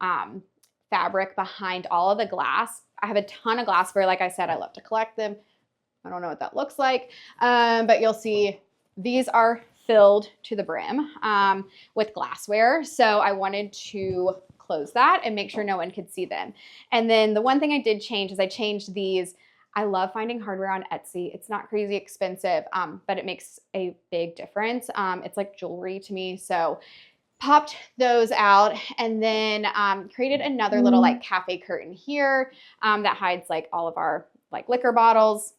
fabric behind all of the glass. I have a ton of glassware. Like I said, I love to collect them. I don't know what that looks like, but you'll see these are filled to the brim with glassware. So I wanted to close that and make sure no one could see them. And then the one thing I did change is I changed these. I love finding hardware on Etsy. It's not crazy expensive, but it makes a big difference. It's like jewelry to me. So popped those out and then created another little like cafe curtain here that hides like all of our like liquor bottles.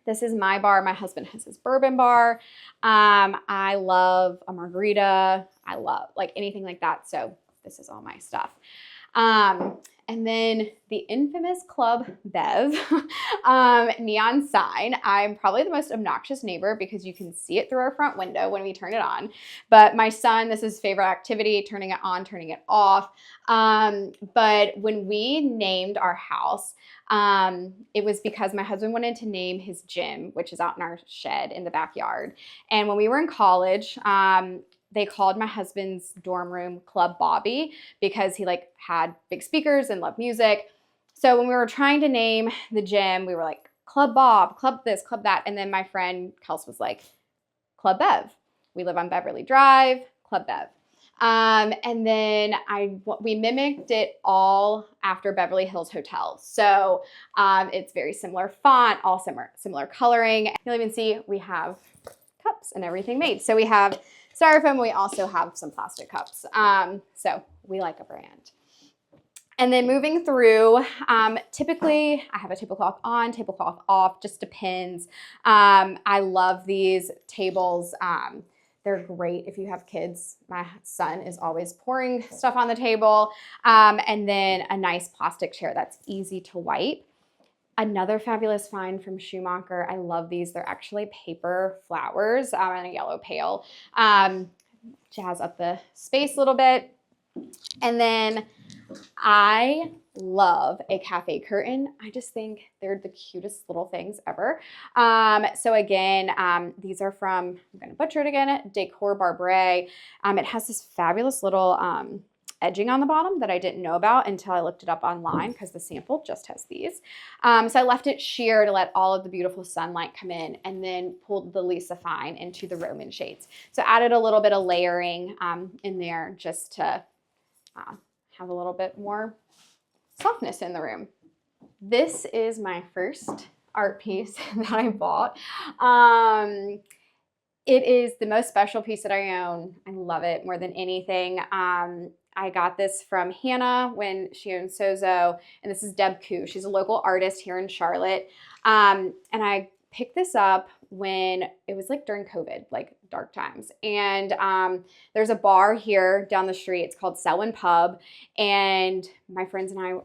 This is my bar. My husband has his bourbon bar. I love a margarita. I love like anything like that. So this is all my stuff. And then the infamous Club Bev neon sign. I'm probably the most obnoxious neighbor because you can see it through our front window when we turn it on. But my son, this is his favorite activity, turning it on, turning it off. But when we named our house, it was because my husband wanted to name his gym, which is out in our shed in the backyard. And when we were in college, they called my husband's dorm room Club Bobby because he like had big speakers and loved music. So when we were trying to name the gym, we were like Club Bob, Club this, Club that. And then my friend Kels was like, Club Bev. We live on Beverly Drive, Club Bev. And then we mimicked it all after Beverly Hills Hotel. So it's very similar font, all similar coloring. You'll even see we have cups and everything made. So we have styrofoam. We also have some plastic cups. So we like a brand. And then moving through, typically I have a tablecloth on, tablecloth off, just depends. I love these tables. They're great if you have kids. My son is always pouring stuff on the table. And then a nice plastic chair that's easy to wipe. Another fabulous find from Schumacher. I love these. They're actually paper flowers in a yellow pail. Jazz up the space a little bit. And then I love a cafe curtain. I just think they're the cutest little things ever. So again, these are from, I'm going to butcher it again, Decor Barbare. It has this fabulous little edging on the bottom that I didn't know about until I looked it up online because the sample just has these. So I left it sheer to let all of the beautiful sunlight come in and then pulled the Lisa Fine into the Roman shades. So added a little bit of layering in there just to have a little bit more softness in the room. This is my first art piece that I bought. It is the most special piece that I own. I love it more than anything. I got this from Hannah when she owned Sozo, and this is Deb Koo. She's a local artist here in Charlotte. And I picked this up when it was like during COVID, like dark times. And there's a bar here down the street. It's called Selwyn Pub. And my friends and I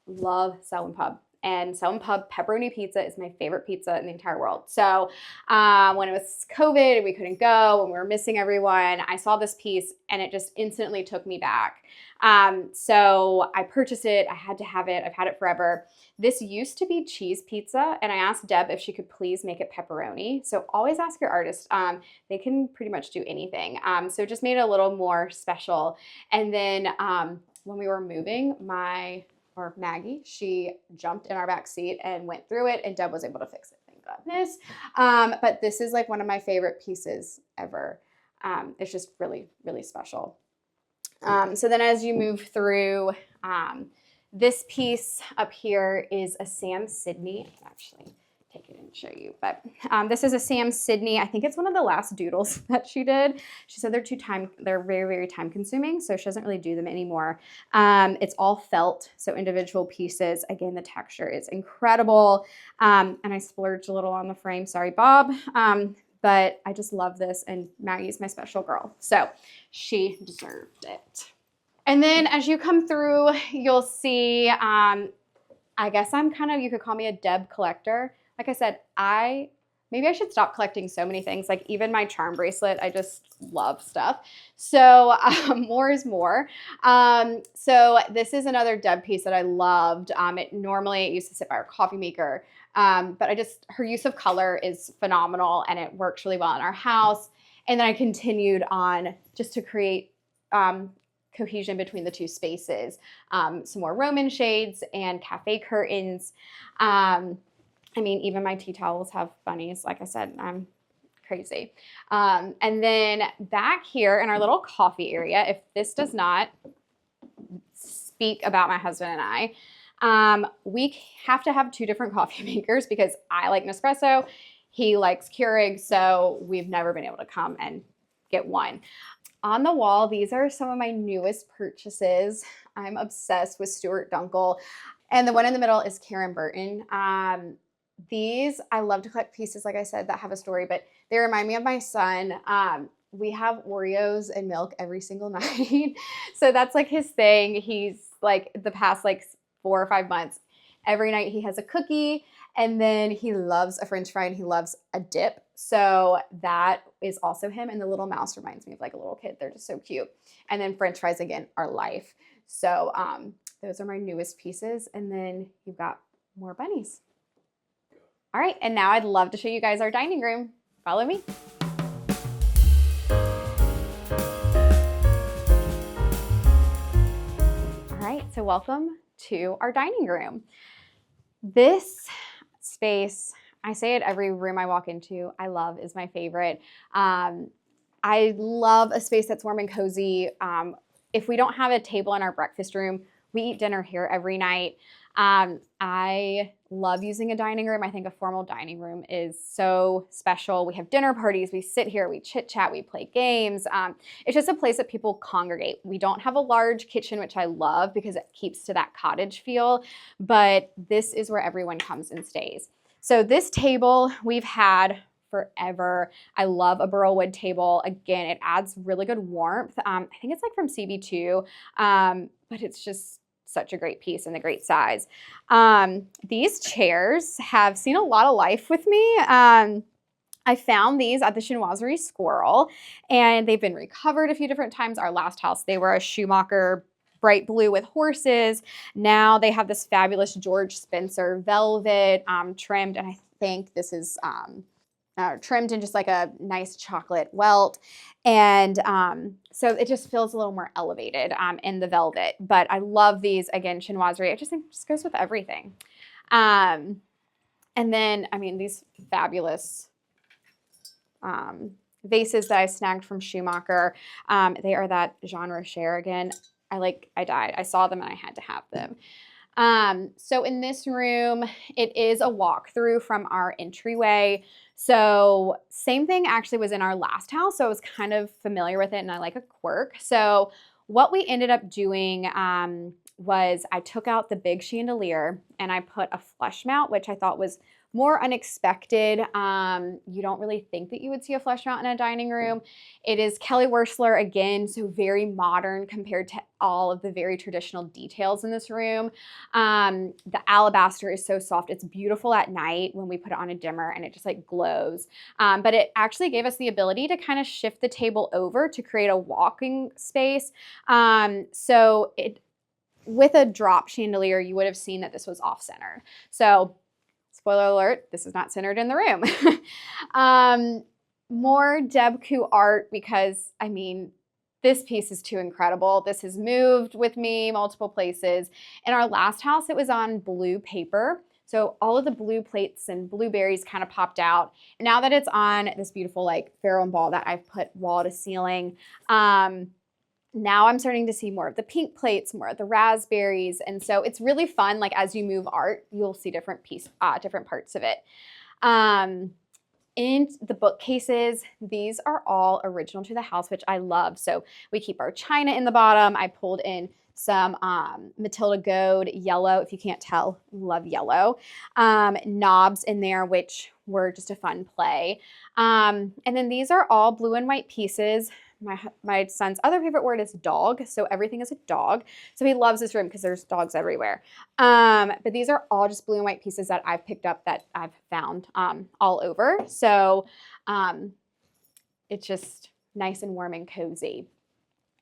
love Selwyn Pub. And Selwyn Pub pepperoni pizza is my favorite pizza in the entire world. So when it was COVID and we couldn't go and we were missing everyone, I saw this piece and it just instantly took me back. So I purchased it. I had to have it. I've had it forever. This used to be cheese pizza, and I asked Deb if she could please make it pepperoni. So always ask your artist. They can pretty much do anything. So it just made it a little more special. And then when we were moving, Maggie, she jumped in our back seat and went through it, and Deb was able to fix it. Thank goodness. But this is like one of my favorite pieces ever. It's just really, really special. So then as you move through, this piece up here is a Sam Sydney. I can actually take it and show you, but this is a Sam Sydney. I think it's one of the last doodles that she did. She said they're very, very time consuming, so she doesn't really do them anymore. It's all felt, so individual pieces. Again, the texture is incredible. And I splurged a little on the frame. Sorry, Bob. But I just love this, and Maggie's my special girl, so she deserved it. And then as you come through, you'll see, I guess I'm kind of, you could call me a Deb collector. Like I said, maybe I should stop collecting so many things. Like even my charm bracelet, I just love stuff. So more is more. So this is another Deb piece that I loved. It used to sit by our coffee maker. But her use of color is phenomenal, and it works really well in our house. And then I continued on just to create cohesion between the two spaces. Some more Roman shades and cafe curtains. I mean, even my tea towels have bunnies. Like I said, I'm crazy. And then back here in our little coffee area, if this does not speak about my husband and I, we have to have 2 different coffee makers because I like Nespresso, he likes Keurig, so we've never been able to come and get one. On the wall, these are some of my newest purchases. I'm obsessed with Stuart Dunkel. And the one in the middle is Karen Burton. These, I love to collect pieces, like I said, that have a story, but they remind me of my son. We have Oreos and milk every single night. So that's like his thing. He's like the past like 4 or 5 months, every night he has a cookie, and then he loves a French fry and he loves a dip. So that is also him. And the little mouse reminds me of like a little kid. They're just so cute. And then French fries again are life. So those are my newest pieces. And then you've got more bunnies. All right, and now I'd love to show you guys our dining room. Follow me. All right, so welcome to our dining room. This space, I say it every room I walk into, I love, is my favorite. I love a space that's warm and cozy. If we don't have a table in our breakfast room, we eat dinner here every night. I love using a dining room. I think a formal dining room is so special. We have dinner parties, we sit here, we chit chat, we play games. It's just a place that people congregate. We don't have a large kitchen, which I love because it keeps to that cottage feel, but this is where everyone comes and stays. So this table we've had forever. I love a burl wood table. Again, it adds really good warmth. I think it's like from CB2, but it's just such a great piece and a great size. These chairs have seen a lot of life with me. I found these at the Chinoiserie Squirrel, and they've been recovered a few different times. Our last house, they were a Schumacher bright blue with horses. Now they have this fabulous George Spencer velvet trimmed, and I think this is trimmed in just like a nice chocolate welt. And so it just feels a little more elevated in the velvet. But I love these, again, chinoiserie. I just think it just goes with everything. And then, I mean, these fabulous vases that I snagged from Schumacher. They are that genre share again. I died. I saw them and I had to have them. So in this room, it is a walkthrough from our entryway. So same thing actually was in our last house. So I was kind of familiar with it and I like a quirk. So what we ended up doing was I took out the big chandelier and I put a flush mount, which I thought was more unexpected. You don't really think that you would see a flush mount in a dining room. It is Kelly Wearstler again, so very modern compared to all of the very traditional details in this room. The alabaster is so soft. It's beautiful at night when we put it on a dimmer and it just like glows. But it actually gave us the ability to kind of shift the table over to create a walking space. So with a drop chandelier, you would have seen that this was off-centered. So spoiler alert, this is not centered in the room. More Debku art because, I mean, this piece is too incredible. This has moved with me multiple places. In our last house, it was on blue paper. So all of the blue plates and blueberries kind of popped out. Now that it's on this beautiful like Farrow and Ball that I've put wall to ceiling, now I'm starting to see more of the pink plates, more of the raspberries. And so it's really fun. Like as you move art, you'll see different parts of it. In the bookcases, these are all original to the house, which I love. So we keep our china in the bottom. I pulled in some Matilda Gold yellow, if you can't tell, love yellow. Knobs in there, which were just a fun play. And then these are all blue and white pieces. My son's other favorite word is dog, so everything is a dog. So he loves this room because there's dogs everywhere. But these are all just blue and white pieces that I've picked up that I've found all over. So it's just nice and warm and cozy.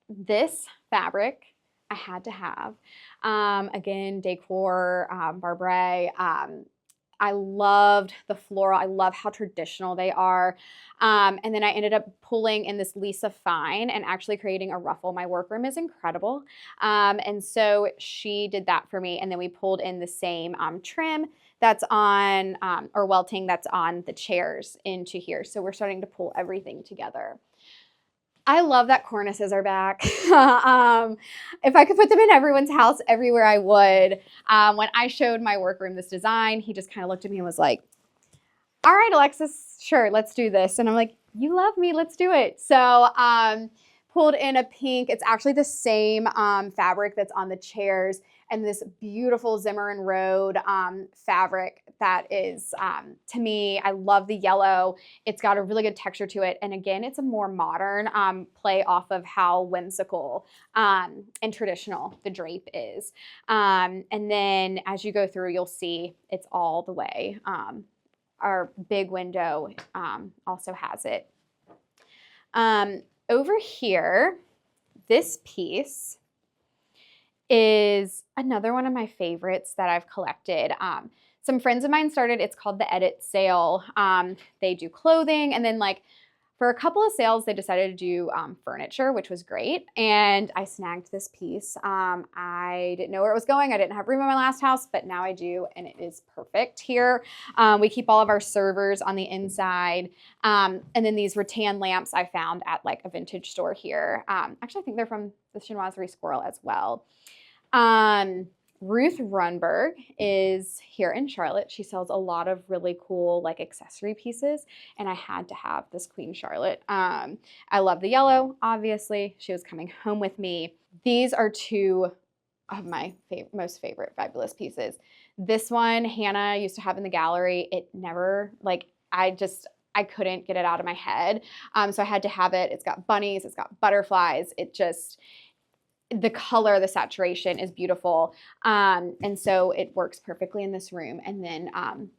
This fabric I had to have. Again, Decor, Barbary. I loved the floral. I love how traditional they are. And then I ended up pulling in this Lisa Fine and actually creating a ruffle. My workroom is incredible. And so she did that for me. And then we pulled in the same trim that's on, or welting that's on the chairs into here. So we're starting to pull everything together. I love that cornices are back. If I could put them in everyone's house everywhere, I would. When I showed my workroom this design, he just kind of looked at me and was like, all right, Alexis, sure, let's do this. And I'm like, you love me, let's do it. So pulled in a pink. It's actually the same fabric that's on the chairs, and this beautiful Zimmer and Road fabric that is, to me, I love the yellow. It's got a really good texture to it. And again, it's a more modern play off of how whimsical and traditional the drape is. And then as you go through, you'll see it's all the way. Our big window also has it. Over here, this piece is another one of my favorites that I've collected. Some friends of mine started, it's called the Edit Sale. They do clothing, and then like for a couple of sales, they decided to do furniture, which was great. And I snagged this piece. I didn't know where it was going. I didn't have room in my last house, but now I do, and it is perfect here. We keep all of our servers on the inside. And then these rattan lamps I found at like a vintage store here. Actually, I think they're from the Chinoiserie Squirrel as well. Ruth Runberg is here in Charlotte. She sells a lot of really cool like accessory pieces, and I had to have this Queen Charlotte. I love the yellow, obviously. She was coming home with me. These are two of my most favorite fabulous pieces. This one Hannah used to have in the gallery. It never, like, I couldn't get it out of my head. So I had to have it. It's got bunnies, it's got butterflies. The color, the saturation is beautiful. And so it works perfectly in this room. And then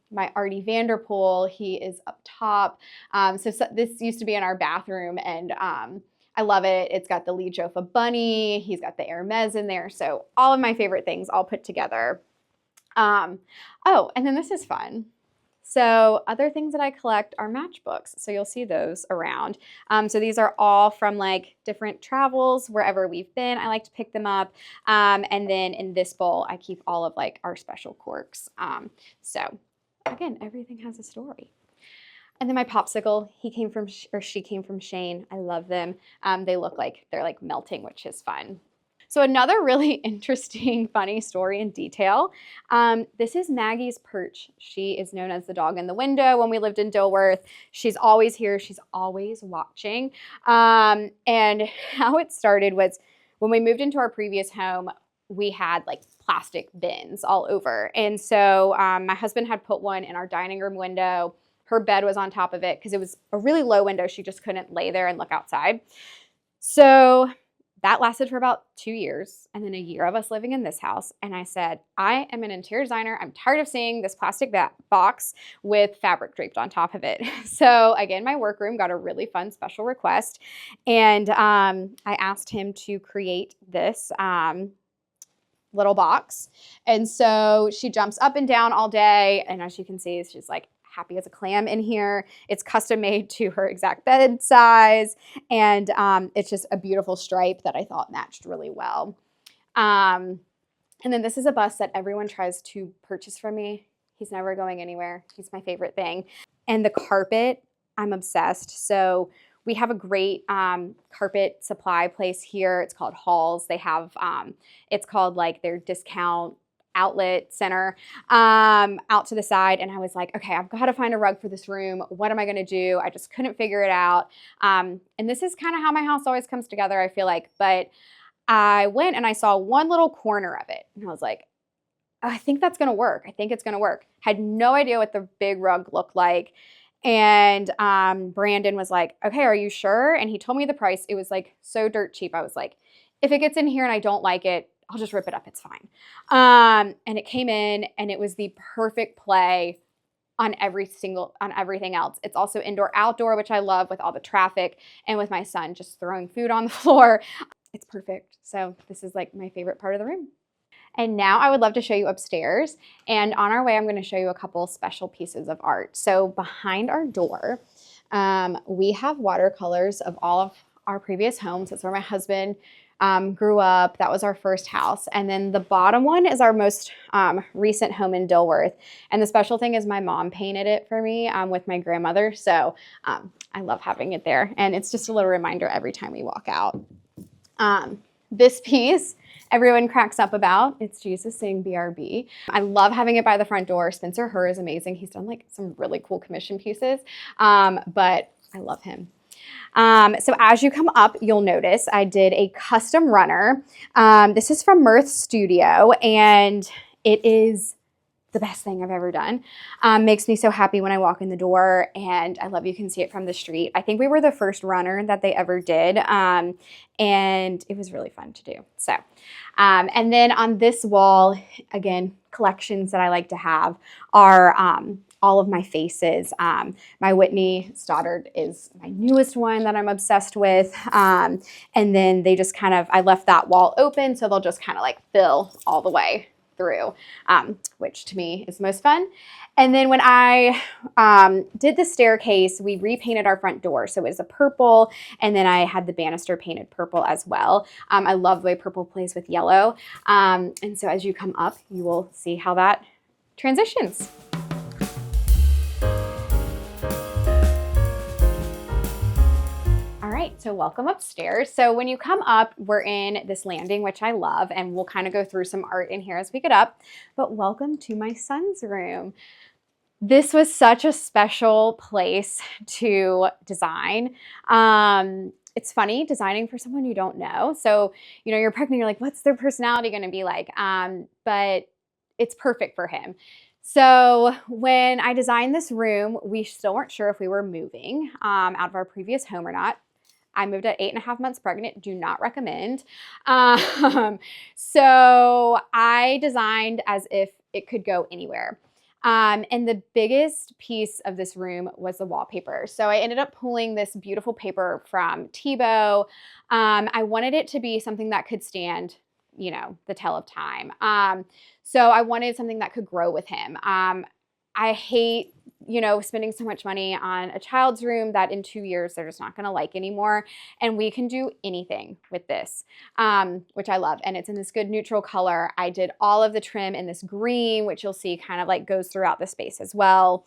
my Artie Vanderpool, he is up top. So this used to be in our bathroom, and I love it. It's got the Lee Joffa bunny. He's got the Hermes in there. So all of my favorite things all put together. Oh, and then this is fun. So other things that I collect are matchbooks. So you'll see those around. So these are all from like different travels, wherever we've been. I like to pick them up. And then in this bowl, I keep all of like our special corks. So again, everything has a story. And then my popsicle, she came from Shane. I love them. They look like they're like melting, which is fun. So another really interesting, funny story and detail. This is Maggie's perch. She is known as the dog in the window when we lived in Dilworth. She's always here. She's always watching. And how it started was when we moved into our previous home, we had like plastic bins all over. And so my husband had put one in our dining room window. Her bed was on top of it because it was a really low window. She just couldn't lay there and look outside. So that lasted for about 2 years, and then a year of us living in this house. And I said, I am an interior designer. I'm tired of seeing this plastic box with fabric draped on top of it. So again, my workroom got a really fun special request. And I asked him to create this little box. And so she jumps up and down all day. And as you can see, she's like happy as a clam in here. It's custom made to her exact bed size. And it's just a beautiful stripe that I thought matched really well. And then this is a bust that everyone tries to purchase from me. He's never going anywhere. He's my favorite thing. And the carpet, I'm obsessed. So we have a great carpet supply place here. It's called Halls. They have, it's called like their discount outlet center out to the side. And I was like, okay, I've got to find a rug for this room. What am I going to do? I just couldn't figure it out. And this is kind of how my house always comes together, I feel like. But I went and I saw one little corner of it. And I was like, oh, I think that's going to work. I think it's going to work. Had no idea what the big rug looked like. And Brandon was like, okay, are you sure? And he told me the price. It was like so dirt cheap. I was like, if it gets in here and I don't like it, I'll just rip it up. It's fine. And it came in and it was the perfect play on everything else. It's also indoor outdoor, which I love with all the traffic and with my son just throwing food on the floor. It's perfect. So this is like my favorite part of the room. And now I would love to show you upstairs. And on our way, I'm going to show you a couple special pieces of art. So behind our door, we have watercolors of all of our previous homes. That's where my husband grew up. That was our first house. And then the bottom one is our most recent home in Dilworth. And the special thing is my mom painted it for me with my grandmother. So I love having it there. And it's just a little reminder every time we walk out. This piece, everyone cracks up about. It's Jesus saying BRB. I love having it by the front door. Spencer Herr is amazing. He's done like some really cool commission pieces, but I love him. So as you come up, you'll notice I did a custom runner. This is from Mirth Studio, and it is the best thing I've ever done. Makes me so happy when I walk in the door, and I love you can see it from the street. I think we were the first runner that they ever did, and it was really fun to do. So, and then on this wall, again, collections that I like to have are all of my faces. My Whitney Stoddard is my newest one that I'm obsessed with. And then they just kind of, I left that wall open, so they'll just kind of like fill all the way through, which to me is most fun. And then when I did the staircase, we repainted our front door. So it was a purple, and then I had the banister painted purple as well. I love the way purple plays with yellow. And so as you come up, you will see how that transitions. So welcome upstairs. So when you come up, we're in this landing, which I love, and we'll kind of go through some art in here as we get up, but welcome to my son's room. This was such a special place to design. It's funny designing for someone you don't know. So, you know, you're pregnant, you're like, what's their personality going to be like? But it's perfect for him. So when I designed this room, we still weren't sure if we were moving out of our previous home or not. I moved at 8.5 months pregnant. Do not recommend. So I designed as if it could go anywhere. And the biggest piece of this room was the wallpaper. So I ended up pulling this beautiful paper from Tebow. I wanted it to be something that could stand, you know, the tell of time. So I wanted something that could grow with him. I hate, you know, spending so much money on a child's room that in 2 years they're just not going to like anymore. And we can do anything with this, which I love. And it's in this good neutral color. I did all of the trim in this green, which you'll see kind of like goes throughout the space as well.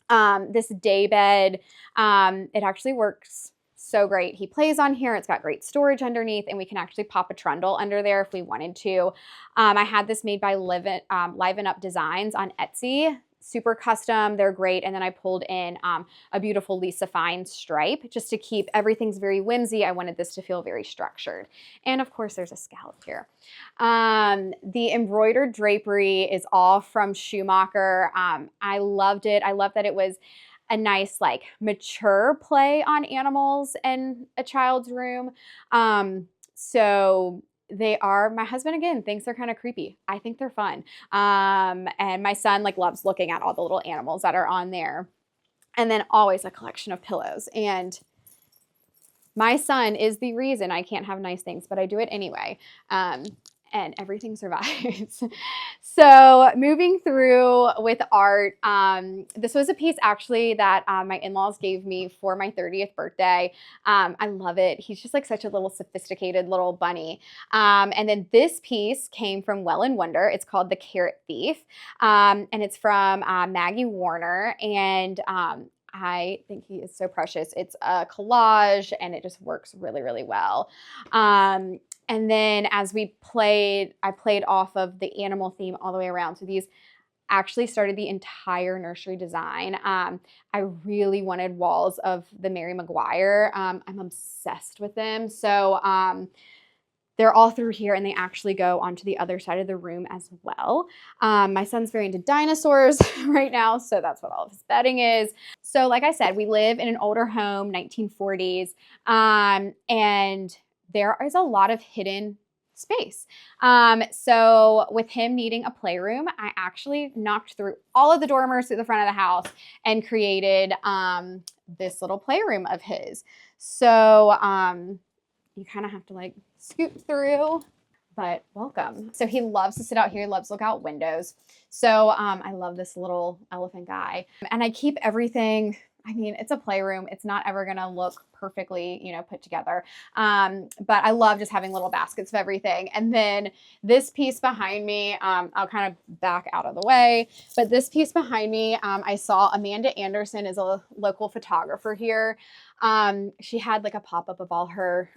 This day bed, it actually works so great. He plays on here. It's got great storage underneath, and we can actually pop a trundle under there if we wanted to. I had this made by Liven Up Designs on Etsy. Super custom, they're great. And then I pulled in a beautiful Lisa Fine stripe just to keep everything's very whimsy. I wanted this to feel very structured. And of course there's a scallop here. The embroidered drapery is all from Schumacher. I loved it. I love that it was a nice like mature play on animals in a child's room. So they are, my husband again thinks they're kind of creepy. I think they're fun. And my son like loves looking at all the little animals that are on there. And then always a collection of pillows. And my son is the reason I can't have nice things, but I do it anyway. And everything survives. So moving through with art, this was a piece actually that my in-laws gave me for my 30th birthday. I love it. He's just like such a little sophisticated little bunny. And then this piece came from Well and Wonder. It's called The Carrot Thief. And it's from Maggie Warner. And I think he is so precious. It's a collage and it just works really, really well. And then as we played, I played off of the animal theme all the way around. So these actually started the entire nursery design. I really wanted walls of the Mary Maguire. I'm obsessed with them. So they're all through here and they actually go onto the other side of the room as well. My son's very into dinosaurs right now, so that's what all of his bedding is. So like I said, we live in an older home, 1940s, and there is a lot of hidden space. So with him needing a playroom, I actually knocked through all of the dormers through the front of the house and created this little playroom of his. So you kind of have to like scoot through. but welcome. So he loves to sit out here. He loves to look out windows. So I love this little elephant guy. And I keep everything, I mean, it's a playroom. It's not ever going to look perfectly, you know, put together. But I love just having little baskets of everything. And then this piece behind me, I'll kind of back out of the way, but this piece behind me, I saw Amanda Anderson is a local photographer here. She had like a pop-up of all her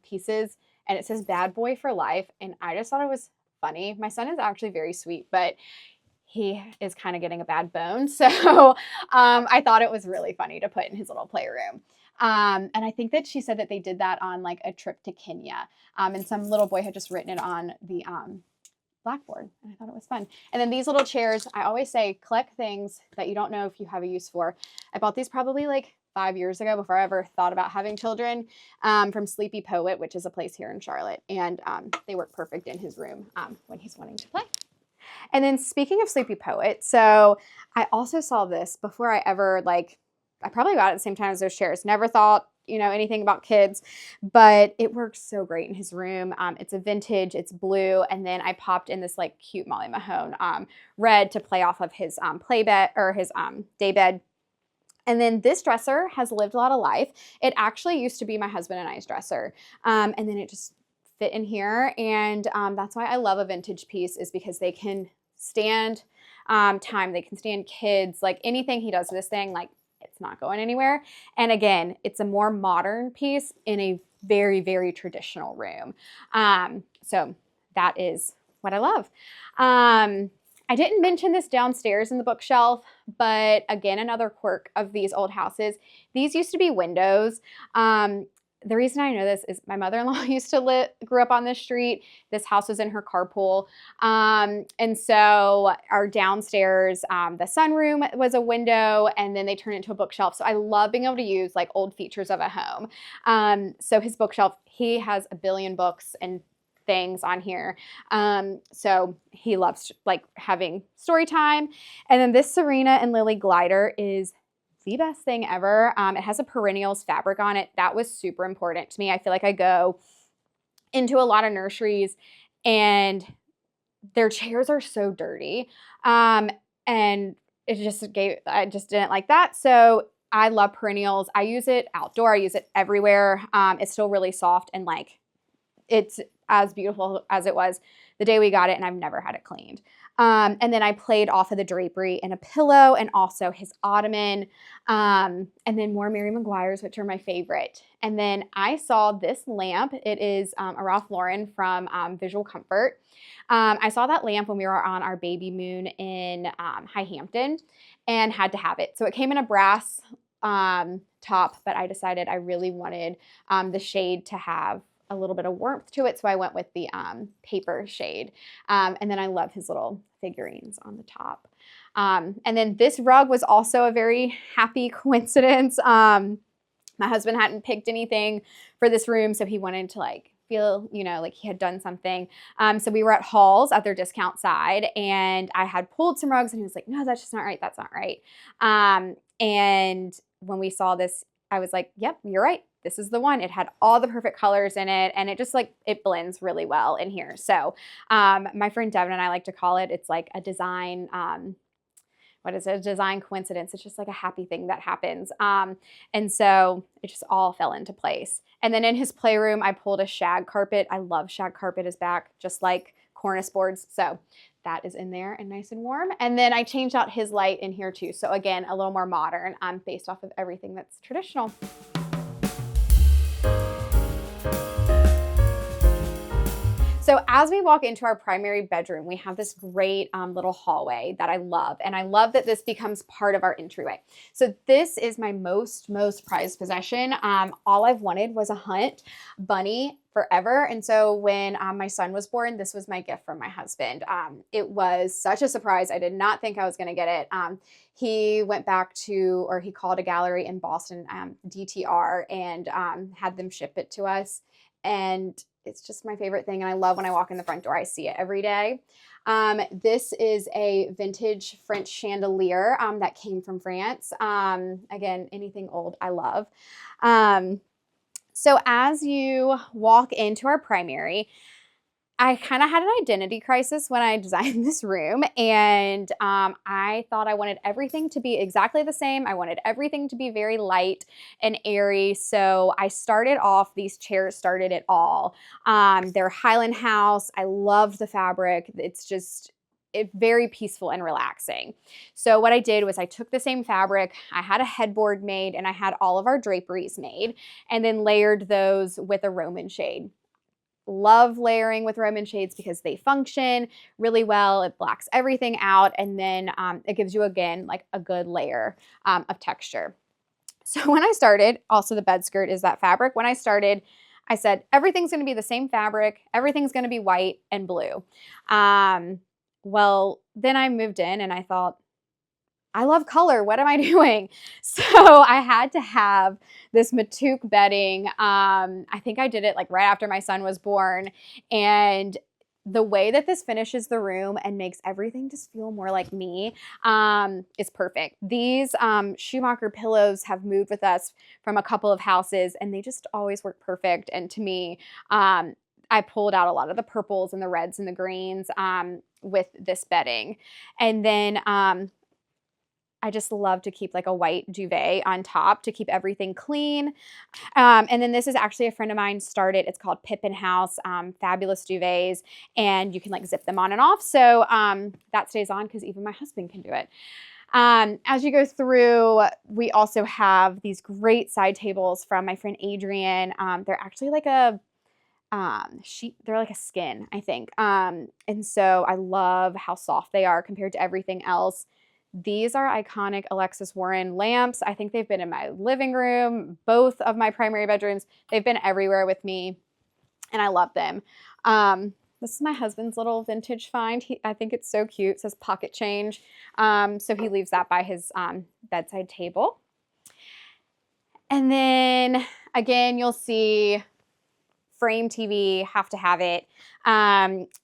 pieces, and it says Bad Boy for Life. And I just thought it was funny. My son is actually very sweet, but he is kind of getting a bad bone. So I thought it was really funny to put in his little playroom. And I think that she said that they did that on like a trip to Kenya. And some little boy had just written it on the blackboard. And I thought it was fun. And then these little chairs, I always say, collect things that you don't know if you have a use for. I bought these probably like 5 years ago before I ever thought about having children, from Sleepy Poet, which is a place here in Charlotte. And they work perfect in his room when he's wanting to play. And then speaking of Sleepy Poet, so I also saw this before I ever, like, I probably got it at the same time as those chairs. Never thought, you know, anything about kids, but it works so great in his room. It's a vintage, it's blue. And then I popped in this like cute Molly Mahone red to play off of his play bed or his day bed. And then this dresser has lived a lot of life. It actually used to be my husband and I's dresser. And then it just fit in here. And that's why I love a vintage piece, is because they can stand time. They can stand kids, like anything he does to this thing, like it's not going anywhere. And again, it's a more modern piece in a very, very traditional room. So that is what I love. I didn't mention this downstairs in the bookshelf, but again, another quirk of these old houses. These used to be windows. The reason I know this is my mother-in-law used to grew up on this street. This house was in her carpool. And so our downstairs, the sunroom was a window, and then they turned it into a bookshelf. So I love being able to use like old features of a home. So his bookshelf, he has a billion books and things on here. So he loves like having story time. And then this Serena and Lily glider is the best thing ever. It has a perennials fabric on it. That was super important to me. I feel like I go into a lot of nurseries and their chairs are so dirty. And I just didn't like that. So I love perennials. I use it outdoor. I use it everywhere. It's still really soft and like it's as beautiful as it was the day we got it, and I've never had it cleaned. And then I played off of the drapery in a pillow and also his ottoman, and then more Mary Maguire's, which are my favorite. And then I saw this lamp. It is a Ralph Lauren from Visual Comfort. I saw that lamp when we were on our baby moon in High Hampton and had to have it. So it came in a brass top, but I decided I really wanted the shade to have a little bit of warmth to it, so I went with the paper shade. And then I love his little figurines on the top. And then this rug was also a very happy coincidence. My husband hadn't picked anything for this room, so he wanted to like feel, you know, like he had done something. So we were at Hall's at their discount side, and I had pulled some rugs, and he was like, no, that's just not right. That's not right. And when we saw this, I was like, yep, you're right. This is the one. It had all the perfect colors in it, and it just like, it blends really well in here. So my friend Devin and I like to call it, it's like a design, what is it? A design coincidence. It's just like a happy thing that happens. And so it just all fell into place. And then in his playroom, I pulled a shag carpet. I love shag carpet is back, just like cornice boards. So that is in there and nice and warm. And then I changed out his light in here too. So again, a little more modern, based off of everything that's traditional. So as we walk into our primary bedroom, we have this great little hallway that I love. And I love that this becomes part of our entryway. So this is my most prized possession. All I've wanted was a Hunt bunny forever. And so when my son was born, this was my gift from my husband. It was such a surprise. I did not think I was going to get it. He went back to, or he called a gallery in Boston, DTR, and had them ship it to us. And it's just my favorite thing. And I love when I walk in the front door, I see it every day. This is a vintage French chandelier that came from France. Again, anything old, I love. So as you walk into our primary, I kind of had an identity crisis when I designed this room, and I thought I wanted everything to be exactly the same. I wanted everything to be very light and airy. So I started off, these chairs started it all. They're Highland House. I loved the fabric. It's just very peaceful and relaxing. So what I did was I took the same fabric, I had a headboard made, and I had all of our draperies made, and then layered those with a Roman shade. Love layering with Roman shades because they function really well. It blacks everything out, and then it gives you, again, like a good layer of texture. So when I started, also the bed skirt is that fabric. When I started, I said, everything's going to be the same fabric. Everything's going to be white and blue. Well, then I moved in and I thought, I love color. What am I doing? So I had to have this Matuk bedding. I think I did it like right after my son was born. And the way that this finishes the room and makes everything just feel more like me is perfect. These Schumacher pillows have moved with us from a couple of houses, and they just always work perfect. And to me, I pulled out a lot of the purples and the reds and the greens with this bedding. And then I just love to keep like a white duvet on top to keep everything clean. And then this is actually a friend of mine started. It's called Pippin House, fabulous duvets, and you can like zip them on and off. So that stays on because even my husband can do it. As you go through, we also have these great side tables from my friend Adrienne. They're actually like a sheet, they're like a skin, I think. And so I love how soft they are compared to everything else. These are iconic Alexis Warren lamps. I think they've been in my living room, both of my primary bedrooms. They've been everywhere with me, and I love them. This is my husband's little vintage find. I think it's so cute. It says pocket change. So he leaves that by his bedside table. And then again, you'll see frame TV, have to have it.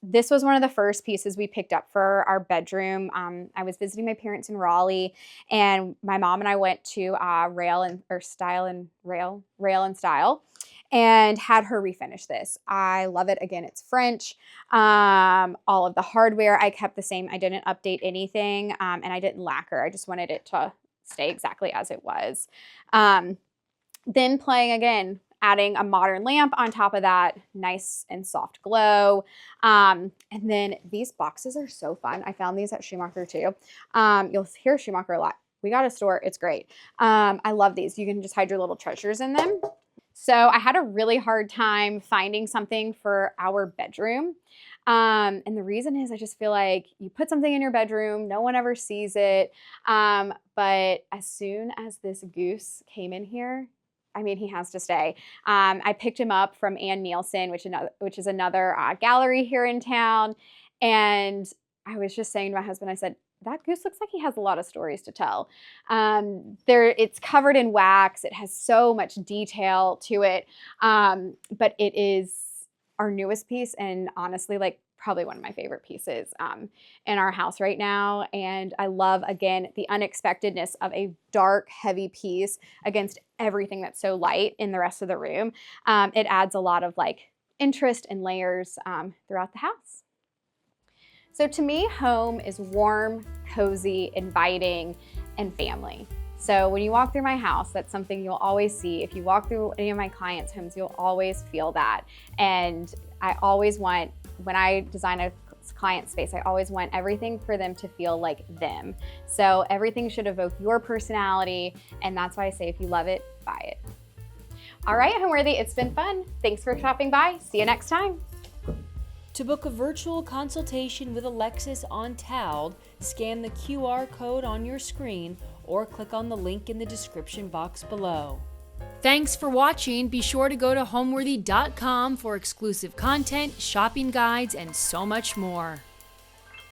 This was one of the first pieces we picked up for our bedroom. I was visiting my parents in Raleigh, and my mom and I went to Rail and Style, and had her refinish this. I love it. Again, it's French. All of the hardware I kept the same. I didn't update anything, and I didn't lacquer. I just wanted it to stay exactly as it was. Then playing again, adding a modern lamp on top of that, nice and soft glow. And then these boxes are so fun. I found these at Schumacher too. You'll hear Schumacher a lot. We got a store, it's great. I love these. You can just hide your little treasures in them. So I had a really hard time finding something for our bedroom. And the reason is I just feel like you put something in your bedroom, no one ever sees it. But as soon as this goose came in here, I mean, he has to stay. I picked him up from Ann Nielsen, which is another gallery here in town. And I was just saying to my husband, I said, that goose looks like he has a lot of stories to tell. It's covered in wax. It has so much detail to it. But it is our newest piece, and honestly, like probably one of my favorite pieces in our house right now. And I love, again, the unexpectedness of a dark, heavy piece against everything that's so light in the rest of the room. It adds a lot of like interest and layers throughout the house. So to me, home is warm, cozy, inviting, and family. So when you walk through my house, that's something you'll always see. If you walk through any of my clients' homes, you'll always feel that. And I always want, when I design a client space, I always want everything for them to feel like them. So everything should evoke your personality, and that's why I say if you love it, buy it. All right, Homeworthy, it's been fun. Thanks for stopping by. See you next time.
To book a virtual consultation with Alexis on TALD, scan the QR code on your screen or click on the link in the description box below. Thanks for watching. Be sure to go to homeworthy.com for exclusive content, shopping guides, and so much more.